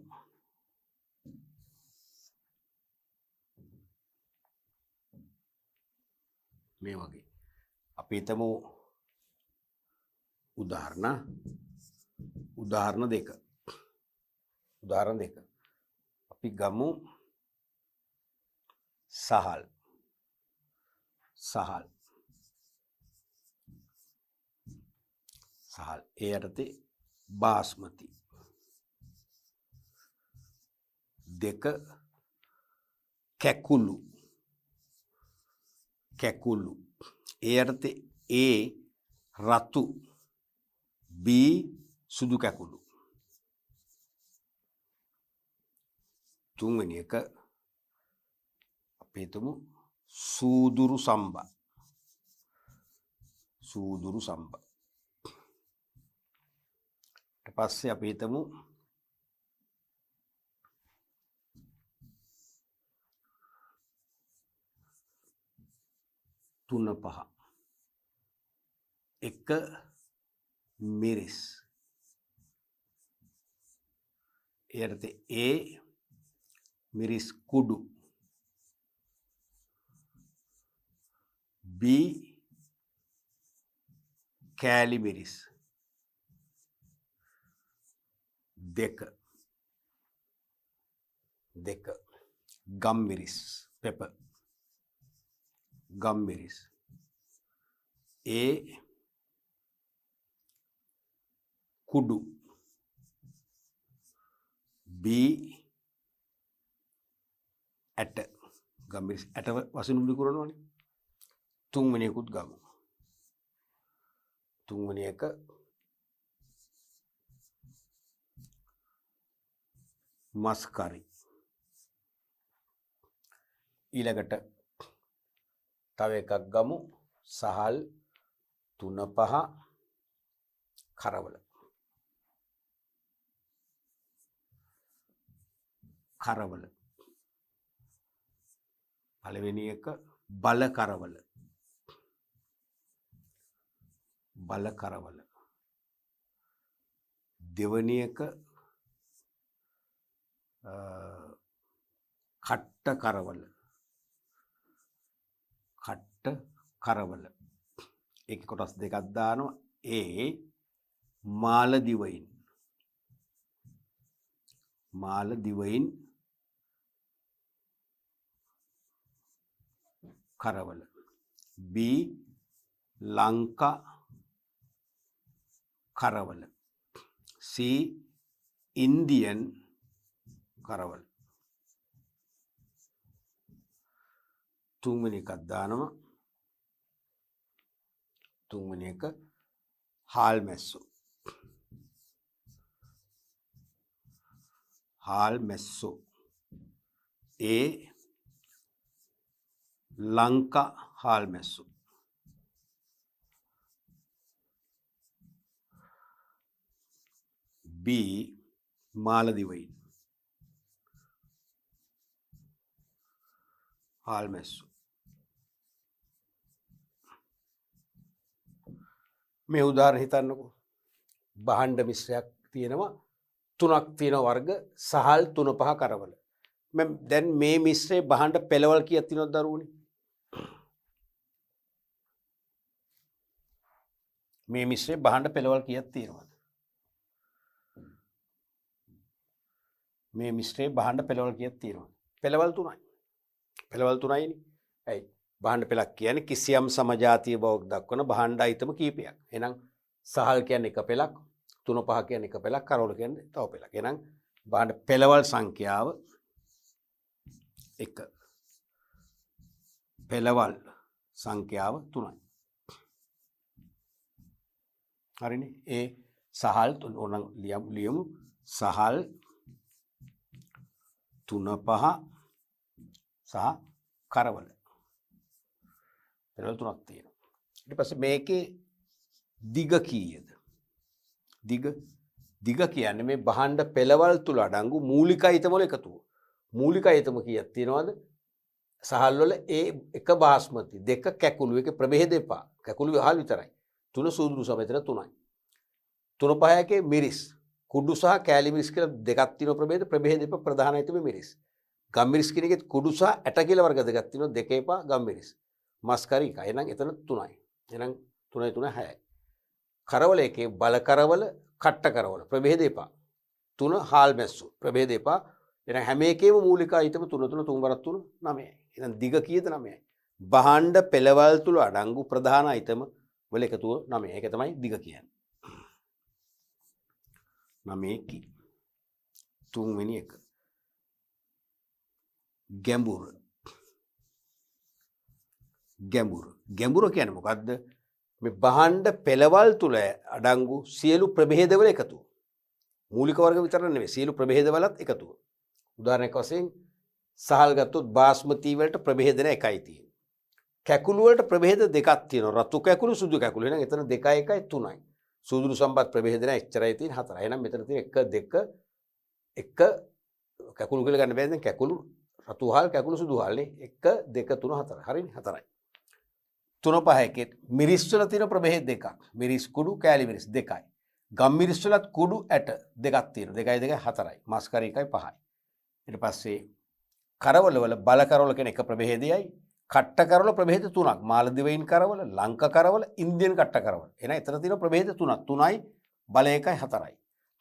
මේ වගේ අපි හිතමු උදාහරණ දෙක. අපි ගමු සහල්. ඒ යටතේ බාස්මති. 2 කැකුළු. ඒ යටතේ A රතු, B සුදු කැකුළු. 3 වෙනි එක අපි හිතමු සූදුරු සම්බා. ඊට පස්සේ අපි හිතමු තුන පහ. 1 මිරිස්. එයටතේ A මිරිස් කුඩු, B කෑලි මිරිස්. 2 ගම් මිරිස් පෙපර්. ගම් මිරිස්. A කුඩු, B ඇට ගම්මිරිස් ඇට වශයෙන් විකුණනවානේ. තුන්වෙනි එකකුත් ගමු. තුන්වෙනි එක මස් කරි. ඊළඟට තව එකක් ගමු. සහල් 3-5 කරවල. කරවල. පළවෙනි එක බල කරවල. බල කරවල. දෙවෙනි එක කට්ට කරවල. කට්ට කරවල. ඒක කොටස් දෙකක් දානවා. ඒ මාලදිවයින්. මාලදිවයින් කරවල. B ලංකා කරවල. C ඉන්දියන් කරවල. තුන්වෙනි එකක් දානවා. තුන්වෙනි එක හාල් මැස්සෝ. හාල් මැස්සෝ. ඒ ලංකා හාල් මැස්සෝ. B මාලදිවයින් හාල් මැස්සෝ. මේ උදාහරණ හිතන්නකෝ. භාණ්ඩ මිශ්‍රයක් තියෙනවා. 3ක් තියෙනවා වර්ග. සහල් 3-5 කරවල. දැන් මේ මිශ්‍රයේ භාණ්ඩ පෙළවල් කීයක් තියෙනවද දරුවනේ? මේ මිශ්‍රයේ භාණ්ඩ පෙළවල් කීයක් තියෙනවද? මේ මිශ්‍රයේ භාණ්ඩ පෙළවල් කීයක් තියෙනවද? පෙළවල් 3යි. පෙළවල් 3යිනේ. ඇයි? භාණ්ඩ පෙළක් කියන්නේ කිසියම් සමජාතීය බවක් දක්වන භාණ්ඩ අයිතම කීපයක්. එහෙනම් සහල් කියන්නේ එක පෙළක්, 3-5 කියන්නේ එක පෙළක්, කරවල කියන්නේ තව පෙළක්. එහෙනම් භාණ්ඩ පෙළවල් සංඛ්‍යාව 1. පෙළවල් සංඛ්‍යාව 3යි. හරිනේ. ඒ සහල් ඕනම් ලියමු. සහල් 3-5 සහ කරවල. පෙළවල් 3ක් තියෙනවා. ඊට පස්සේ මේකේ දිග කීයද? දිග කියන්නේ මේ භාණ්ඩ පෙළවල් තුල අඩංගු මූලික අයිතම වල එකතුව. මූලික අයිතම කීයක් තියෙනවද? සහල් වල එක බාස්මති, 2 කැකුළු, එක ප්‍රභේද එපා. කැකුළු වහල් විතරයි. 3 සූදුරු සම මෙතන 3යි. 3-5 එකේ මිරිස්, කුඩු සහ කෑලි මිරිස් කියලා දෙකක් තියෙනවා ප්‍රභේද. ප්‍රභේද එපා ප්‍රධාන අයිතම මිරිස්. ගම් මිරිස් කියන එකේ කුඩු සහ ඇට කියලා වර්ග දෙකක් තියෙනවා. 2 එපා ගම් මිරිස්. මස් කරි එක. එහෙනම් එතන 3යි. එහෙනම් 3යි 6යි. කරවල එකේ බල කරවල, කට්ට කරවල ප්‍රභේද එපා. 3 හාල් මැස්සු ප්‍රභේද එපා. එහෙනම් හැම එකේම මූලික අයිතම 3 3 3 වරක් 3 9යි. එහෙනම් දිග කීයද? 9යි. භාණ්ඩ පෙළවල් තුල අඩංගු ප්‍රධාන අයිතම වල එකතුව 9යි. ඒක තමයි දිග කියන්නේ. 9 කි. තුන්වෙනි එක. ගැඹුර. ගැඹුර කියන්නේ මොකද්ද? මේ භාණ්ඩ පෙළවල් තුල අඩංගු සියලු ප්‍රභේදවල එකතුව. මූලික වර්ග විතර නෙවෙයි, සියලු ප්‍රභේදවලත් එකතුව. උදාහරණයක් වශයෙන් සහල් ගත්තොත් බාස්මති වලට ප්‍රභේද එකයි තියෙන්නේ. කැකුළු වලට ප්‍රභේද දෙකක් තියෙනවා. රතු කැකුළු, සුදු කැකුළු. එහෙනම් එතන 2 1යි 3යි. සූදුරු සම්පත් ප්‍රභේද එච්චරයි තියෙන්නේ 4යි. එහෙනම් මෙතන තියෙන 1 2 1 කැකුළු කියලා ගන්න බැහැ. දැන් කැකුළු රතු හාල්, කැකුළු සුදු හාල් නේ. 1 2 3 4. හරිනේ 4යි. 3-5 එකේ මිරිස් වල තියෙන ප්‍රභේද දෙකක්. මිරිස් කුඩු, කෑලි මිරිස් 2යි. ගම් මිරිස් වලත් කුඩු ඇට දෙකක් තියෙනවා. 2 2 4යි. මස් කරි 1යි 5යි. ඊට පස්සේ කරවල වල බල කරවල කියන එක ප්‍රභේදයයි. කට්ට කරවල ප්‍රභේද 3ක්. මාලදිවයින් කරවල, ලංකා කරවල, ඉන්දියන් කට්ට කරවල. එහෙනම් එතන තියෙන ප්‍රභේද 3ක්. 3යි බල 1යි 4යි.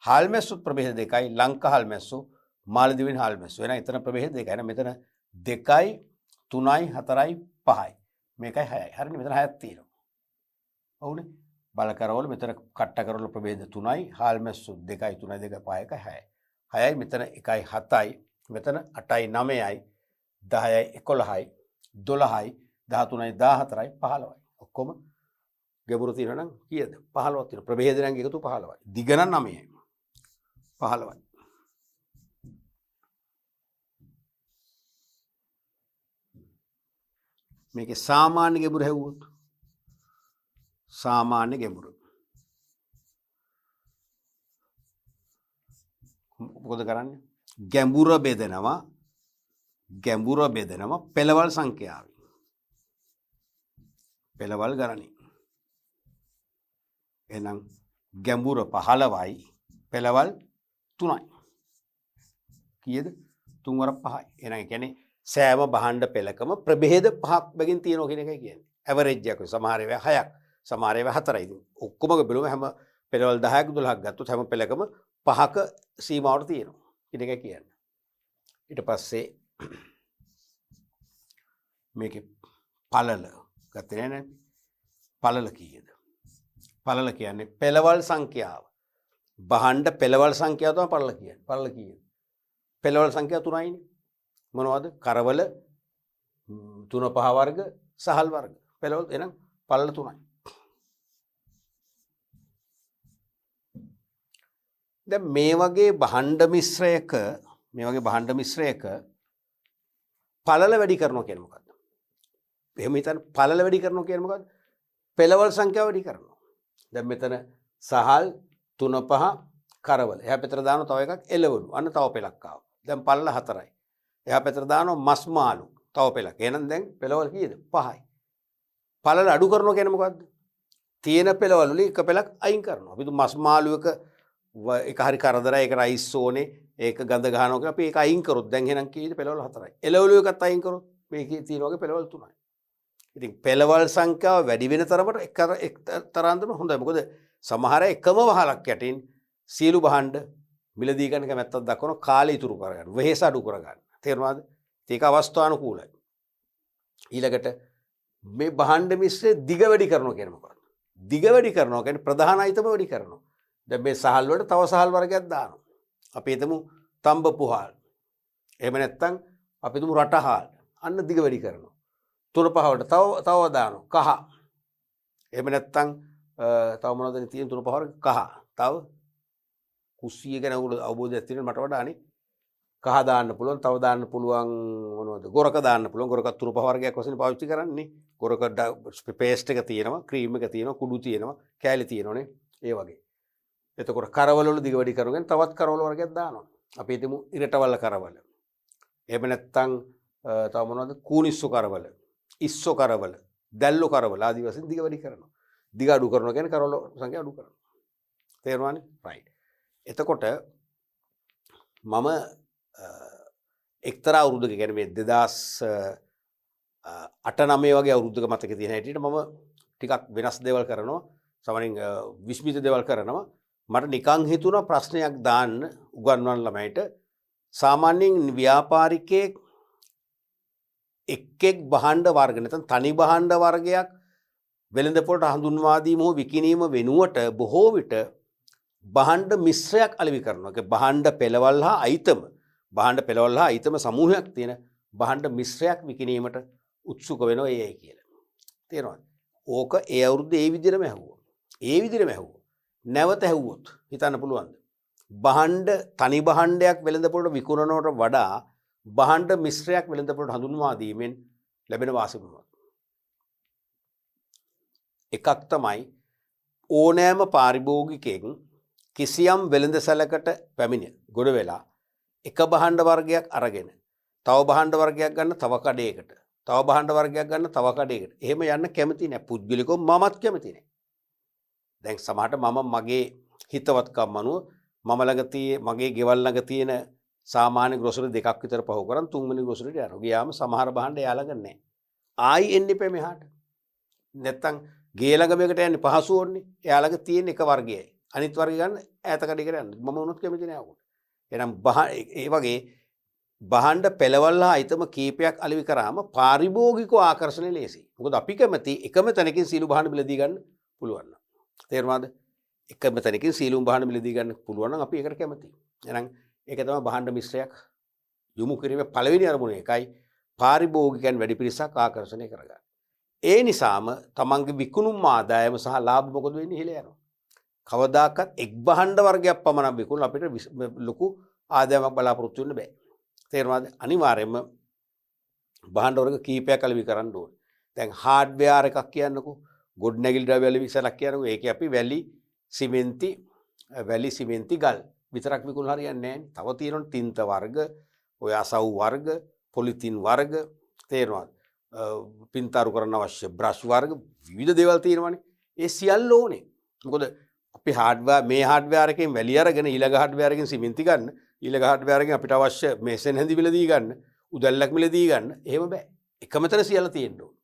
හාල් මැස්සුත් ප්‍රභේද 2යි. ලංකා හාල් මැස්සු, මාලදිවයින් හාල් මැස්සු. එහෙනම් එතන ප්‍රභේද 2යි. එහෙනම් මෙතන 2යි 3යි 4යි 5යි. මේකයි 6යි. හරිනේ. මෙතන 6ක් තියෙනවා. ඔව්නේ. බල කරවල මෙතන කට්ට කරවල ප්‍රභේද 3යි. හාල් මැස්සු 2යි 3යි 2යි 5යි 6යි. 6යි මෙතන 1යි 7යි. මෙතන 8යි 9යි. 10යි 11යි 12යි 13යි 14යි 15යි ඔක්කොම ගැඹුරු තියෙනවා නම් කීයද 15ක් තියෙනවා ප්‍රභේද නම් එකතු 15යි දිග නම් 9යි 15යි මේකේ සාමාන්‍ය ගැඹුර හැවුවොත් සාමාන්‍ය ගැඹුර මොකද කරන්නේ ගැඹුර බෙදනවා පෙළවල් සංඛ්‍යාවෙන් පෙළවල් ගණනින් එහෙනම් ගැඹුර 15යි පෙළවල් 3යි කීයද 3 වර 5යි එහෙනම් ඒ කියන්නේ සෑම භාණ්ඩ පෙළකම ප්‍රභේද 5ක් බැගින් තියෙනවා කියන එකයි කියන්නේ ඇවරේජ් එකක් සමහර ඒවා 6ක් සමහර ඒවා 4යි ඉතින් ඔක්කොම බැලුවම හැම පෙළවල් 10ක් 12ක් ගත්තොත් හැම පෙළකම 5ක සීමාවට තියෙනවා කියන එකයි කියන්නේ ඊට පස්සේ මේකේ පළල ගත්තේ නෑ පළල කීයද පළල කියන්නේ පෙළවල් සංඛ්‍යාව භාණ්ඩ පෙළවල් සංඛ්‍යාව තමයි පළල කියන්නේ පළල කීයද පෙළවල් සංඛ්‍යාව 3යිනේ මොනවද කරවල 3 5 වර්ග සහල් වර්ග පෙළවල් එහෙනම් පළල 3යි දැන් මේ වගේ භාණ්ඩ මිශ්‍රයක පළල වැඩි කරනවා කියන්නේ මොකද්ද? එහෙම හිතන්න පළල වැඩි කරනවා කියන්නේ මොකද්ද? පෙළවල් සංඛ්‍යාව වැඩි කරනවා. දැන් මෙතන සහල් 3 5 කරවල. එහා පැත්තට දානවා තව එකක් එළවලු. අන්න තව පෙළක් ආවා. දැන් පළල 4යි. එහා පැත්තට දානවා මස් මාළු. තව පෙළක්. එහෙනම් දැන් පෙළවල් කීයද? 5යි. පළල අඩු කරනවා කියන්නේ මොකද්ද? තියෙන පෙළවල වලින් එක පෙළක් අයින් කරනවා. අපි මස් මාළු එක හරි කරදරයි ඒක රයිස් ඕනේ ඒක ගඳ ගහනවා කියලා අපි ඒක අයින් කරොත් දැන් එහෙනම් කීයද පෙළවල් 4යි. එළවලු එකත් අයින් කරොත් මේකේ තියෙන වගේ පෙළවල් 3යි. ඉතින් පෙළවල් සංඛ්‍යාව වැඩි වෙන තරමට එක තරන්දම හොඳයි. මොකද සමහර එකම වහලක් යටින් සීළු භාණ්ඩ මිලදී ගන්න කැමැත්තක් දක්වන කාලය ඉතුරු කරගන්න. වෙහෙස අඩු කරගන්න. තේරුණාද? ඒක අවස්ථානුකූලයි. ඊළඟට මේ භාණ්ඩ මිශ්‍රය දිග වැඩි කරනවා කියන්නේ මොකක්ද? දිග වැඩි කරනවා කියන්නේ ප්‍රධාන අයිතම වැඩි කරනවා. දැන් මේ සහල් වලට තව සහල් වර්ගයක් දානවා. අපි හිතමු තඹ පුහල්. එහෙම නැත්නම් අපි හිතමු රටහල්. අන්න දිග වැඩි කරනවා. 3 5 වලට තව දානවා. කහ. එහෙම නැත්නම් තව මොනවද තියෙන 3 5 වර්ග කහ. තව කුස්සිය ගැන අවබෝධයක් තියෙන මට වඩා අනේ කහ දාන්න පුළුවන්. තව දාන්න පුළුවන් මොනවද? ගොරක දාන්න පුළුවන්. ගොරක 3 5 වර්ගයක් වශයෙන් පාවිච්චි කරන්නේ. ගොරක පේස්ට් එක තියෙනවා, ක්‍රීම් එක තියෙනවා, කුඩු තියෙනවා, කෑලි තියෙනවානේ. ඒ වගේ. එතකොට කරවල වල දිග වැඩි කරගෙන තවත් කරවල වර්ගයක් දානවා. අපි හිතමු ඉරටවල කරවල. එහෙම නැත්නම් තව මොනවද? කූනිස්සු කරවල, ඉස්සු කරවල, දැල්ලු කරවල ආදී වශයෙන් දිග වැඩි කරනවා. දිග අඩු කරනවා කියන්නේ කරවල සංඛ්‍යාව අඩු කරනවා. තේරුණානේ? රයිට්. එතකොට මම එක්තරා අවුරුද්දක කියන්නේ මේ 2008 9 වගේ අවුරුද්දක මතක තියෙන හැටියට මම ටිකක් වෙනස් දේවල් කරනවා. සමහරින් විශ්මිත දේවල් කරනවා. මට නිකං හිතුණා ප්‍රශ්නයක් දාන්න උගන්වන ළමයිට සාමාන්‍යයෙන් ව්‍යාපාරිකයෙක් එක් භාණ්ඩ වර්ග නැත්නම් තනි භාණ්ඩ වර්ගයක් වෙළඳපොළට හඳුන්වා දීම හෝ විකිණීම වෙනුවට බොහෝ විට භාණ්ඩ මිශ්‍රයක් අලෙවි කරනවා. ඒක භාණ්ඩ පෙළවල් හා අයිතම සමූහයක් තියෙන භාණ්ඩ මිශ්‍රයක් විකිණීමට උත්සුක වෙනවා ඒයි කියලා. තේරෙනවද? ඕක ඒ අවුරුද්දේ ඒ විදිහටම ඇහුවා. නැවත ඇහුවොත් හිතන්න පුළුවන්ද? තනි භාණ්ඩයක් වෙළඳපොළට විකුණනවට වඩා භාණ්ඩ මිශ්‍රයක් වෙළඳපොළට හඳුන්වා දීමෙන් ලැබෙන වාසි මොනවද? එකක් තමයි ඕනෑම පාරිභෝගිකයෙක් කිසියම් වෙළඳ සැලකට පැමිණ ගොඩ වෙලා එක භාණ්ඩ වර්ගයක් අරගෙන තව භාණ්ඩ වර්ගයක් ගන්න තව කඩේකට තව භාණ්ඩ වර්ගයක් ගන්න තව කඩේකට එහෙම යන්න කැමති නැහැ. පුද්ගලිකව මමත් කැමති නැහැ. දැන් සමහරට මම මගේ හිතවත්කම් අනුව මගේ ගෙවල් ළඟ තියෙන සාමාන්‍ය ග්‍රොසරි දෙකක් විතර පහු කරන් තුන්වෙනි ග්‍රොසරියට යනවා. ගියාම සමහර භාණ්ඩ එයා ළඟ නැහැ. ආයි එන්න එපා මෙහාට. නැත්තම් ගේ ළඟ මේකට යන්නේ පහසු ඕන්නේ. එයා ළඟ තියෙන එක වර්ගයයි. අනිත් වර්ගය ගන්න ඈත කඩේකට යන්න. මම උනොත් කැමති නෑ උකට. එහෙනම් ඒ වගේ භාණ්ඩ පෙළවල් හා අයිතම කීපයක් අලෙවි කරාම පාරිභෝගිකව ආකර්ෂණය ලේසියි. මොකද අපි කැමති එකම තැනකින් සීළු භාණ්ඩ මිලදී ගන්න පුළුවන්. තේරුණාද? එකම තැනකින් සීලුම් භාණ්ඩ මිලදී ගන්න පුළුවන් නම් අපි ඒකට කැමතියි. එහෙනම් ඒක තමයි භාණ්ඩ මිශ්‍රයක් යොමු කිරීමේ පළවෙනි අරමුණ එකයි. පාරිභෝගිකයන් වැඩි පිරිසක් ආකර්ෂණය කරගන්න. ඒ නිසාම තමන්ගේ විකුණුම් ආදායම සහ ලාභ මොකද වෙන්නේ ඉහළ යනවා. කවදාකවත් එක් භාණ්ඩ වර්ගයක් පමණක් විකුණලා අපිට ලොකු ආදායමක් බලාපොරොත්තු වෙන්න බෑ. තේරුණාද? අනිවාර්යයෙන්ම භාණ්ඩ වර්ග කීපයක් අලෙවි කරන්න ඕනේ. දැන් හાર્ඩ්වෙයාර් එකක් කියන්නකෝ. ගොඩනැගිලි ද්‍රව්‍ය අලෙවි ඉස්සරක් කියන්නකෝ. ඒකේ අපි වැලි සිමෙන්ති ගල් විතරක් විකුණලා හරියන්නේ නැහැ. තව තියෙනවා තින්ත වර්ග, ඔය අසව් වර්ග, පොලිතින් වර්ග, තේරුණාද? පින්තාරු කරන්න අවශ්‍ය බ්‍රෂ් වර්ග විවිධ දේවල් තියෙනවානේ. ඒ සියල්ල ඕනේ. මොකද අපි මේ හાર્ඩ්වෙයාර් එකෙන් වැලි අරගෙන ඊළඟ හાર્ඩ්වෙයාර් එකෙන් සිමෙන්ති ගන්න, ඊළඟ හાર્ඩ්වෙයාර් එකෙන් අපිට අවශ්‍ය මේසෙන් හැඳි මිලදී ගන්න, උදැල්ලක් මිලදී ගන්න. එහෙම බෑ. එකම තැන සියල්ල තියෙන්න ඕනේ.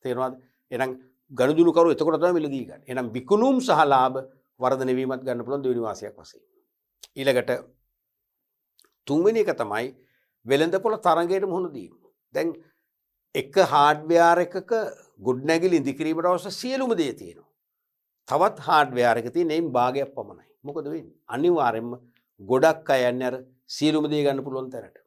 තේරුණාද? එහෙනම් ගනුදෙනු කරු එතකොට තමයි මිලදී ගන්න. එහෙනම් විකුණුම් සහ ලාභ වර්ධනය වීමත් ගන්න පුළුවන් දෙවෙනි වාසියක් වශයෙන්. ඊළඟට තුන්වෙනි එක තමයි වෙළඳපොළ තරඟයට මුහුණ දීම. දැන් එක හાર્ඩ්වෙයාර් එකක ගොඩනැගිලි ඉදිකිරීමට අවශ්‍ය සියලුම දේ තියෙනවා. තවත් හાર્ඩ්වෙයාර් එකක තියෙන එයින් භාගයක් පමණයි. මොකද වෙන්නේ? අනිවාර්යයෙන්ම ගොඩක් අය යන්නේ අර සියලුම දේ ගන්න පුළුවන් තැනට.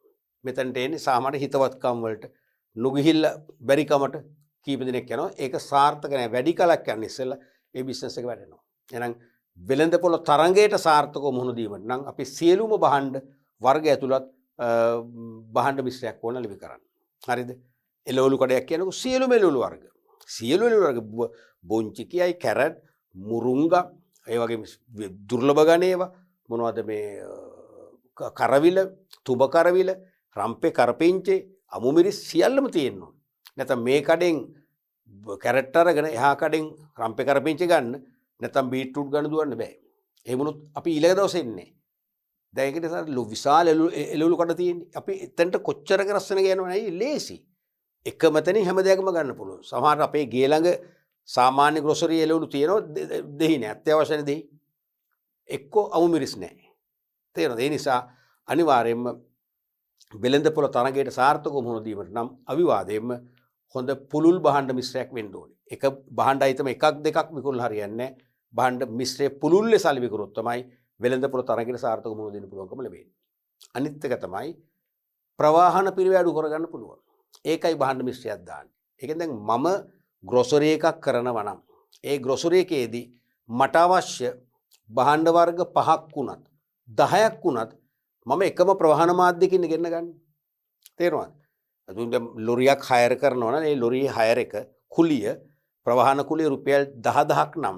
මෙතනට එන්නේ සාමාන්‍ය හිතවත්කම් වලට නොගිහිල්ලා බැරි කමට කීප දෙනෙක් යනවා. ඒක සාර්ථක නැහැ. වැඩි කලක් යන ඉස්සෙල්ලා ඒ බිස්නස් එක වැඩෙනවා. එහෙනම් වෙළඳපොළ තරඟයට සාර්ථකව මුහුණ දීමට නම් අපි සියලුම භාණ්ඩ වර්ග ඇතුළත් භාණ්ඩ මිශ්‍රයක් ඕන ලැබි කරන්න. හරිද? එළවලු කඩයක් කියනකො සියලුම එළවලු වර්ග. සියලු එළවලු වර්ග බොංචි කියයි, කැරට්, මුරුංගා, ඒ වගේ දුර්ලභ ගණේවා මොනවද මේ කරවිල, තුබ කරවිල, රම්පේ කරපිංචේ, අමුමිරිස් සියල්ලම තියෙනවා. නැත්නම් මේ කඩෙන් කැරට් අරගෙන එහා කඩෙන් රම්පේ කරපිංචේ ගන්න නැත්නම් බීට්‍රූට් ගන්න දුවන්න බෑ. එහෙම වුණොත් අපි ඊළඟ දවසේ ඉන්නේ. දැන් ඒකට විශාල එළවලු කඩ තියෙන්නේ. අපි එතනට කොච්චර කරස්සන ගියනවද නයි ලේසි. එකම තැනින් හැම දෙයක්ම ගන්න පුළුවන්. සමහර අපේ ගේ ළඟ සාමාන්‍ය ග්‍රොසරි එළවලු තියෙනවා දෙහි නෑ. අත්‍යවශ්‍යන දෙහි. එක්කෝ අමුමිරිස් නෑ. තේරෙනවද? ඒ නිසා අනිවාර්යයෙන්ම වෙළඳපොළ තරඟයට සාර්ථකව මුහුණ දීමට නම් අවිවාදයෙන්ම හොඳ පුළුල් භාණ්ඩ මිශ්‍රයක් වෙන්න ඕනේ. එක භාණ්ඩ අයිතම එකක් දෙකක් විකුණලා හරියන්නේ නැහැ. භාණ්ඩ මිශ්‍රය පුළුල් ලෙස අලෙවි කරොත් තමයි වෙළඳපොළ තරඟයට සාර්ථකව මුහුණ දෙන්න පුළුවන්කම ලැබෙන්නේ. අනිත් එක තමයි ප්‍රවාහන පිරිවැය අඩු කරගන්න පුළුවන්. ඒකයි භාණ්ඩ මිශ්‍රයක් දාන්නේ. ඒකෙන් දැන් මම ග්‍රොසරි එකක් කරනවා නම් ඒ ග්‍රොසරි එකේදී මට අවශ්‍ය භාණ්ඩ වර්ග 5ක් වුණත් 10ක් වුණත් මම එකම ප්‍රවාහන මාධ්‍යකින් ගෙන්න ගන්න. තේරුණාද? අදුන් දැන් ලොරියක් හයර් කරනවා නම් ඒ ලොරියේ හයර් එක කුලිය ප්‍රවාහන කුලිය රුපියල් 10000ක් නම්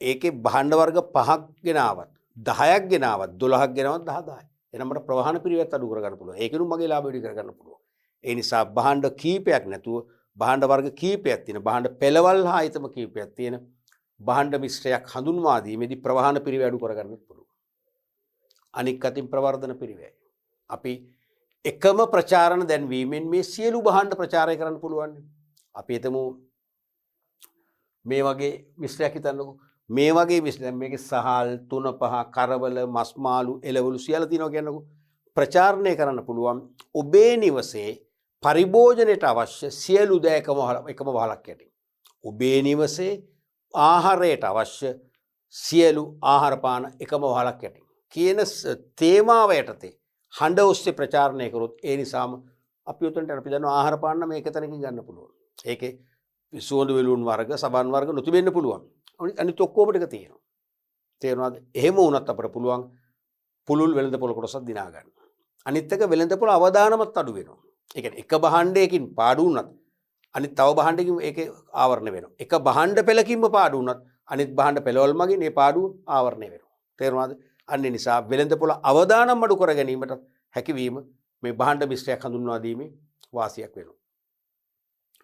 ඒකේ භාණ්ඩ වර්ග 5ක් ගෙනාවත් 10ක් ගෙනාවත් 12ක් ගෙනාවත් 10000යි. එහෙනම් මට ප්‍රවාහන පිරිවැයත් අඩු කරගන්න පුළුවන්. ඒකිනුත් මගේ ලාභය වැඩි කරගන්න පුළුවන්. ඒ නිසා භාණ්ඩ කීපයක් නැතුව භාණ්ඩ වර්ග කීපයක් තියෙන භාණ්ඩ පෙළවල් හා ඊතම කීපයක් තියෙන භාණ්ඩ මිශ්‍රයක් හඳුන්වා දීමේදී ප්‍රවාහන පිරිවැය අඩු කරගන්න පුළුවන්. අනික් අතින් ප්‍රවර්ධන පිරිවැය. අපි එකම ප්‍රචාරණ දැන්වීමෙන් මේ සියලු භාණ්ඩ ප්‍රචාරය කරන්න පුළුවන්. අපි හිතමු මේ වගේ මිශ්‍රයක් හිතන්නකෝ. මේ වගේ මිශ්‍රයක් මේකේ සහල්, තුන පහ, කරවල, මස් මාළු, එළවලු සියල්ල තියෙනවා කියන්නකෝ. ප්‍රචාරණය කරන්න පුළුවන් ඔබේ නිවසේ පරිභෝජනයට අවශ්‍ය සියලු දෑ එකම වහලක් යටින්. ඔබේ නිවසේ ආහාරයට අවශ්‍ය සියලු ආහාර පාන එකම වහලක් යටින්. කියන තේමාව යටතේ හඬ ඔස්සේ ප්‍රචාරණය කරොත් ඒ නිසාම අපි උතනට අපි දන්නවා ආහාර පාන මේක තැනකින් ගන්න පුළුවන්. ඒකේ සුවඳ වෙලුන් වර්ග, සබන් වර්ග නොතිබෙන්න පුළුවන්. අනිත් ඔක්කොම ටික තියෙනවා. තේරුණාද? එහෙම වුණත් අපිට පුළුවන් පුළුල් වෙළඳපොළ කොටසක් දිනා ගන්න. අනිත් එක වෙළඳපොළ අවදානමත් අඩු වෙනවා. ඒ කියන්නේ එක භාණ්ඩයකින් පාඩු වුණත් අනිත් තව භාණ්ඩයකින් ඒකේ ආවරණය වෙනවා. එක භාණ්ඩ පෙළකින්ම පාඩු වුණත් අනිත් භාණ්ඩ පෙළවල් මගින් මේ පාඩුව ආවරණය වෙනවා. තේරුණාද? අන්න ඒ නිසා වෙළඳපොළ අවදානම් අඩු කර ගැනීමට හැකියවීම මේ භාණ්ඩ මිශ්‍රයක් හඳුන්වා දීමේ වාසියක් වෙනවා.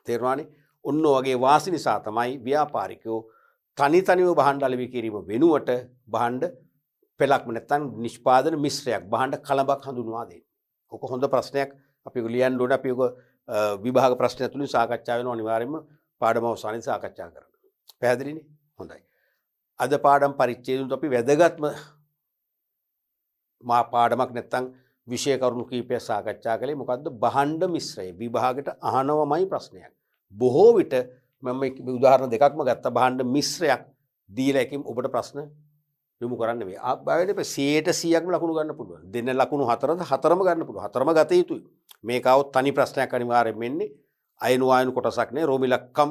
තේරුණානේ? ඔන්න වගේ වාසි නිසා තමයි ව්‍යාපාරිකයෝ තනිව භාණ්ඩ අලෙවි කිරීම වෙනුවට භාණ්ඩ පෙළක්ම නැත්නම් නිෂ්පාදන මිශ්‍රයක් භාණ්ඩ කලබක් හඳුන්වා දෙන්නේ. ඔක හොඳ ප්‍රශ්නයක්. අපි ලියන්න ඕනේ. අපි ඔක විභාග ප්‍රශ්න තුලින් සාකච්ඡා වෙනවා අනිවාර්යයෙන්ම පාඩම අවසානයේ සාකච්ඡා කරන්න. පැහැදිලිනේ? හොඳයි. අද පාඩම් පරිච්ඡේදයට අපි වැදගත්ම පාඩමක් නැත්නම් විෂය කරුණු කීපයක් සාකච්ඡා කළේ. මොකද්ද? භාණ්ඩ මිශ්‍රය. විභාගයට අහනවමයි ප්‍රශ්නයක්. බොහෝ විට මම උදාහරණ දෙකක්ම ගත්තා. භාණ්ඩ මිශ්‍රයක් දීලා එකකින් ඔබට ප්‍රශ්න යොමු කරන්න වේ. ආබාවෙට 100%ක්ම ලකුණු ගන්න පුළුවන්. දෙන්න ලකුණු 4ද 4ම ගන්න පුළුවන්. 4ම ගත යුතුයි. මේක આવොත් තනි ප්‍රශ්නයක් අනිවාර්යෙන් වෙන්නේ. අයනු කොටසක් නේ. රෝමිලක්කම්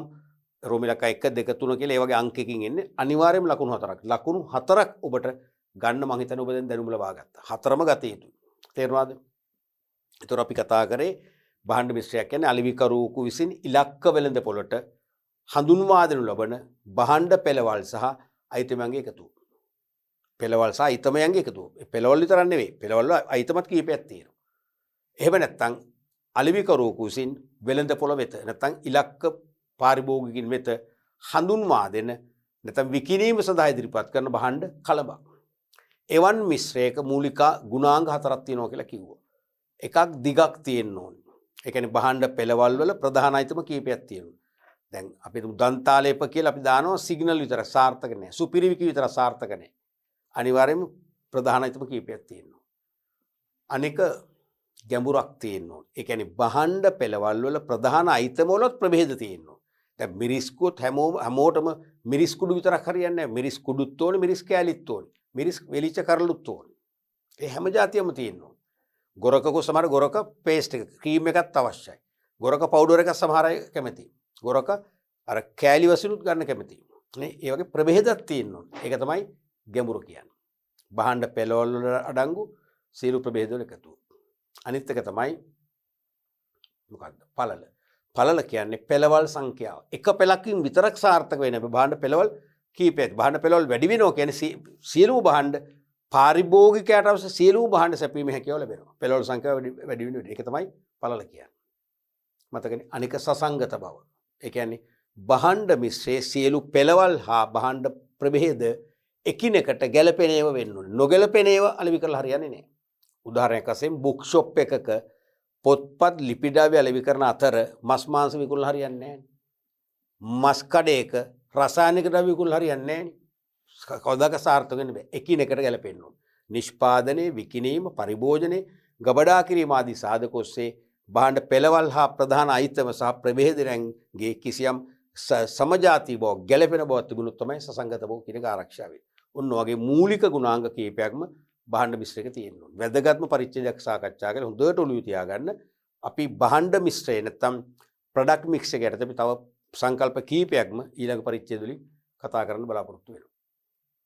රෝමිලක්ක 1 2 3 කියලා ඒ වගේ අංකකින් එන්නේ. අනිවාර්යයෙන්ම ලකුණු 4ක්. ලකුණු 4ක් ඔබට ගන්න මං හිතන්නේ ඔබ දැන් දැනුම ලබා ගත්තා. 4ම ගත යුතුයි. තේරුණාද? ඒතර අපි කතා කරේ භාණ්ඩ මිශ්‍රයක් කියන්නේ අලිවිකරුවෙකු විසින් ඉලක්ක වෙළඳ පොළට හඳුන්වා දෙනු ලබන භාණ්ඩ පෙළවල් සහ අයිතමයන්ගේ එකතුව. පෙළවල් සහ අයිතමයන්ගේ එකතුව. පෙළවල් විතරක් නෙවෙයි. පෙළවල් වල අයිතමත් කීපයක් තියෙනවා. එහෙම නැත්නම් අලිවිකරුවෙකු විසින් වෙළඳ පොළ වෙත නැත්නම් ඉලක්ක පාරිභෝගිකින් වෙත හඳුන්වා දෙන නැත්නම් විකිණීම සඳහා ඉදිරිපත් කරන භාණ්ඩ කලබක්. එවන් මිශ්‍රයක මූලික ගුණාංග 4ක් තියෙනවා කියලා කිව්වා. එකක් දිගක් තියෙන්න ඕනේ. ඒ කියන්නේ භාණ්ඩ පෙළවල් වල ප්‍රධාන අයිතම කීපයක් තියෙනවා. දැන් අපි දන්තාලේප කියලා අපි දානවා සිග්නල් විතර සාර්ථක නැහැ. සුපිරිවිකි විතර සාර්ථක නැහැ. අනිවාර්යයෙන්ම ප්‍රධාන අයිතම කීපයක් තියෙනවා. අනික ගැඹුරක් තියෙනවා. ඒ කියන්නේ භාණ්ඩ පෙළවල් වල ප්‍රධාන අයිතම වලත් ප්‍රභේද තියෙනවා. දැන් මිරිස්කුත් හැමෝටම මිරිස් කුඩු විතරක් හරියන්නේ නැහැ. මිරිස් කුඩුත් ඕනේ, මිරිස් කෑලිත් ඕනේ. මිරිස් වෙලිච්ච කරලුත් ඕනේ. ඒ හැම જાතියම තියෙනවා. ගොරකක සමහර ගොරක පේස්ට් එක ක්‍රීම් එකක් අවශ්‍යයි. ගොරක පවුඩර් එකක් සමහර අය කැමතියි. ගොරක අර කෑලි වසිනුත් ගන්න කැමතියි. නේ ඒ වගේ ප්‍රභේදයක් තියෙනවා. ඒක තමයි ගැඹුර කියන්නේ. භාණ්ඩ පෙළවල් වල අඩංගු සියලු ප්‍රභේද වල එකතුව. අනිත් එක තමයි මොකද්ද? පළල. පළල කියන්නේ පෙළවල් සංඛ්‍යාව. එක පෙළකින් විතරක් සාර්ථක වෙන්නේ නැහැ. භාණ්ඩ පෙළවල් කීපයක්. භාණ්ඩ පෙළවල් වැඩි වෙනවා කියන්නේ සියලුම භාණ්ඩ පාරිභෝගිකයට අවශ්‍ය සියලුම භාණ්ඩ සැපීමේ හැකියාව ලැබෙනවා. පෙළවල් සංඛ්‍යාව වැඩි වෙන විදිහ. ඒක තමයි පළල කියන්නේ. මතකනේ අනික සසංගත බව. ඒ කියන්නේ භාණ්ඩ මිශ්‍රයේ සියලු පෙළවල් හා භාණ්ඩ ප්‍රභේද එකිනෙකට ගැළපෙන ඒවා වෙන්න ඕනේ. නොගැළපෙන ඒවා අලෙවි කරලා හරියන්නේ නැහැ. උදාහරණයක් වශයෙන් බුක් ෂොප් එකක පොත්පත් ලිපිඩාවේ අලෙවි කරන අතර මස් මාංශ විකුණලා හරියන්නේ නැහැ. මස් කඩේක රසායනික ද්‍රව්‍ය විකුණලා හරියන්නේ නැහැ. කවදාක සාර්ථක වෙන්න බෑ. එකිනෙකට ගැලපෙන්න ඕන. නිෂ්පාදනයේ, විකිණීම, පරිභෝජනයේ, ගබඩා කිරීම ආදී සාධක ඔස්සේ භාණ්ඩ පෙළවල් හා ප්‍රධාන අයිතම සහ ප්‍රභේදයන්ගේ කිසියම් සමජාතී බව ගැලපෙන බව තිබුණොත් තමයි සසංගත බව කියන එක ආරක්ෂා වෙන්නේ. ඔන්න වගේ මූලික ගුණාංග කීපයක්ම භාණ්ඩ මිශ්‍රයක තියෙනවා. වැදගත්ම පරිච්ඡේදයක් සාකච්ඡා කරලා හොඳට ඔළුවේ තියාගන්න. අපි භාණ්ඩ මිශ්‍රය නැත්තම් ප්‍රොඩක්ට් මික්ස් එක යටතේ තව සංකල්ප කීපයක්ම ඊළඟ පරිච්ඡේදවලින් කතා කරන්න බලාපොරොත්තු වෙනවා.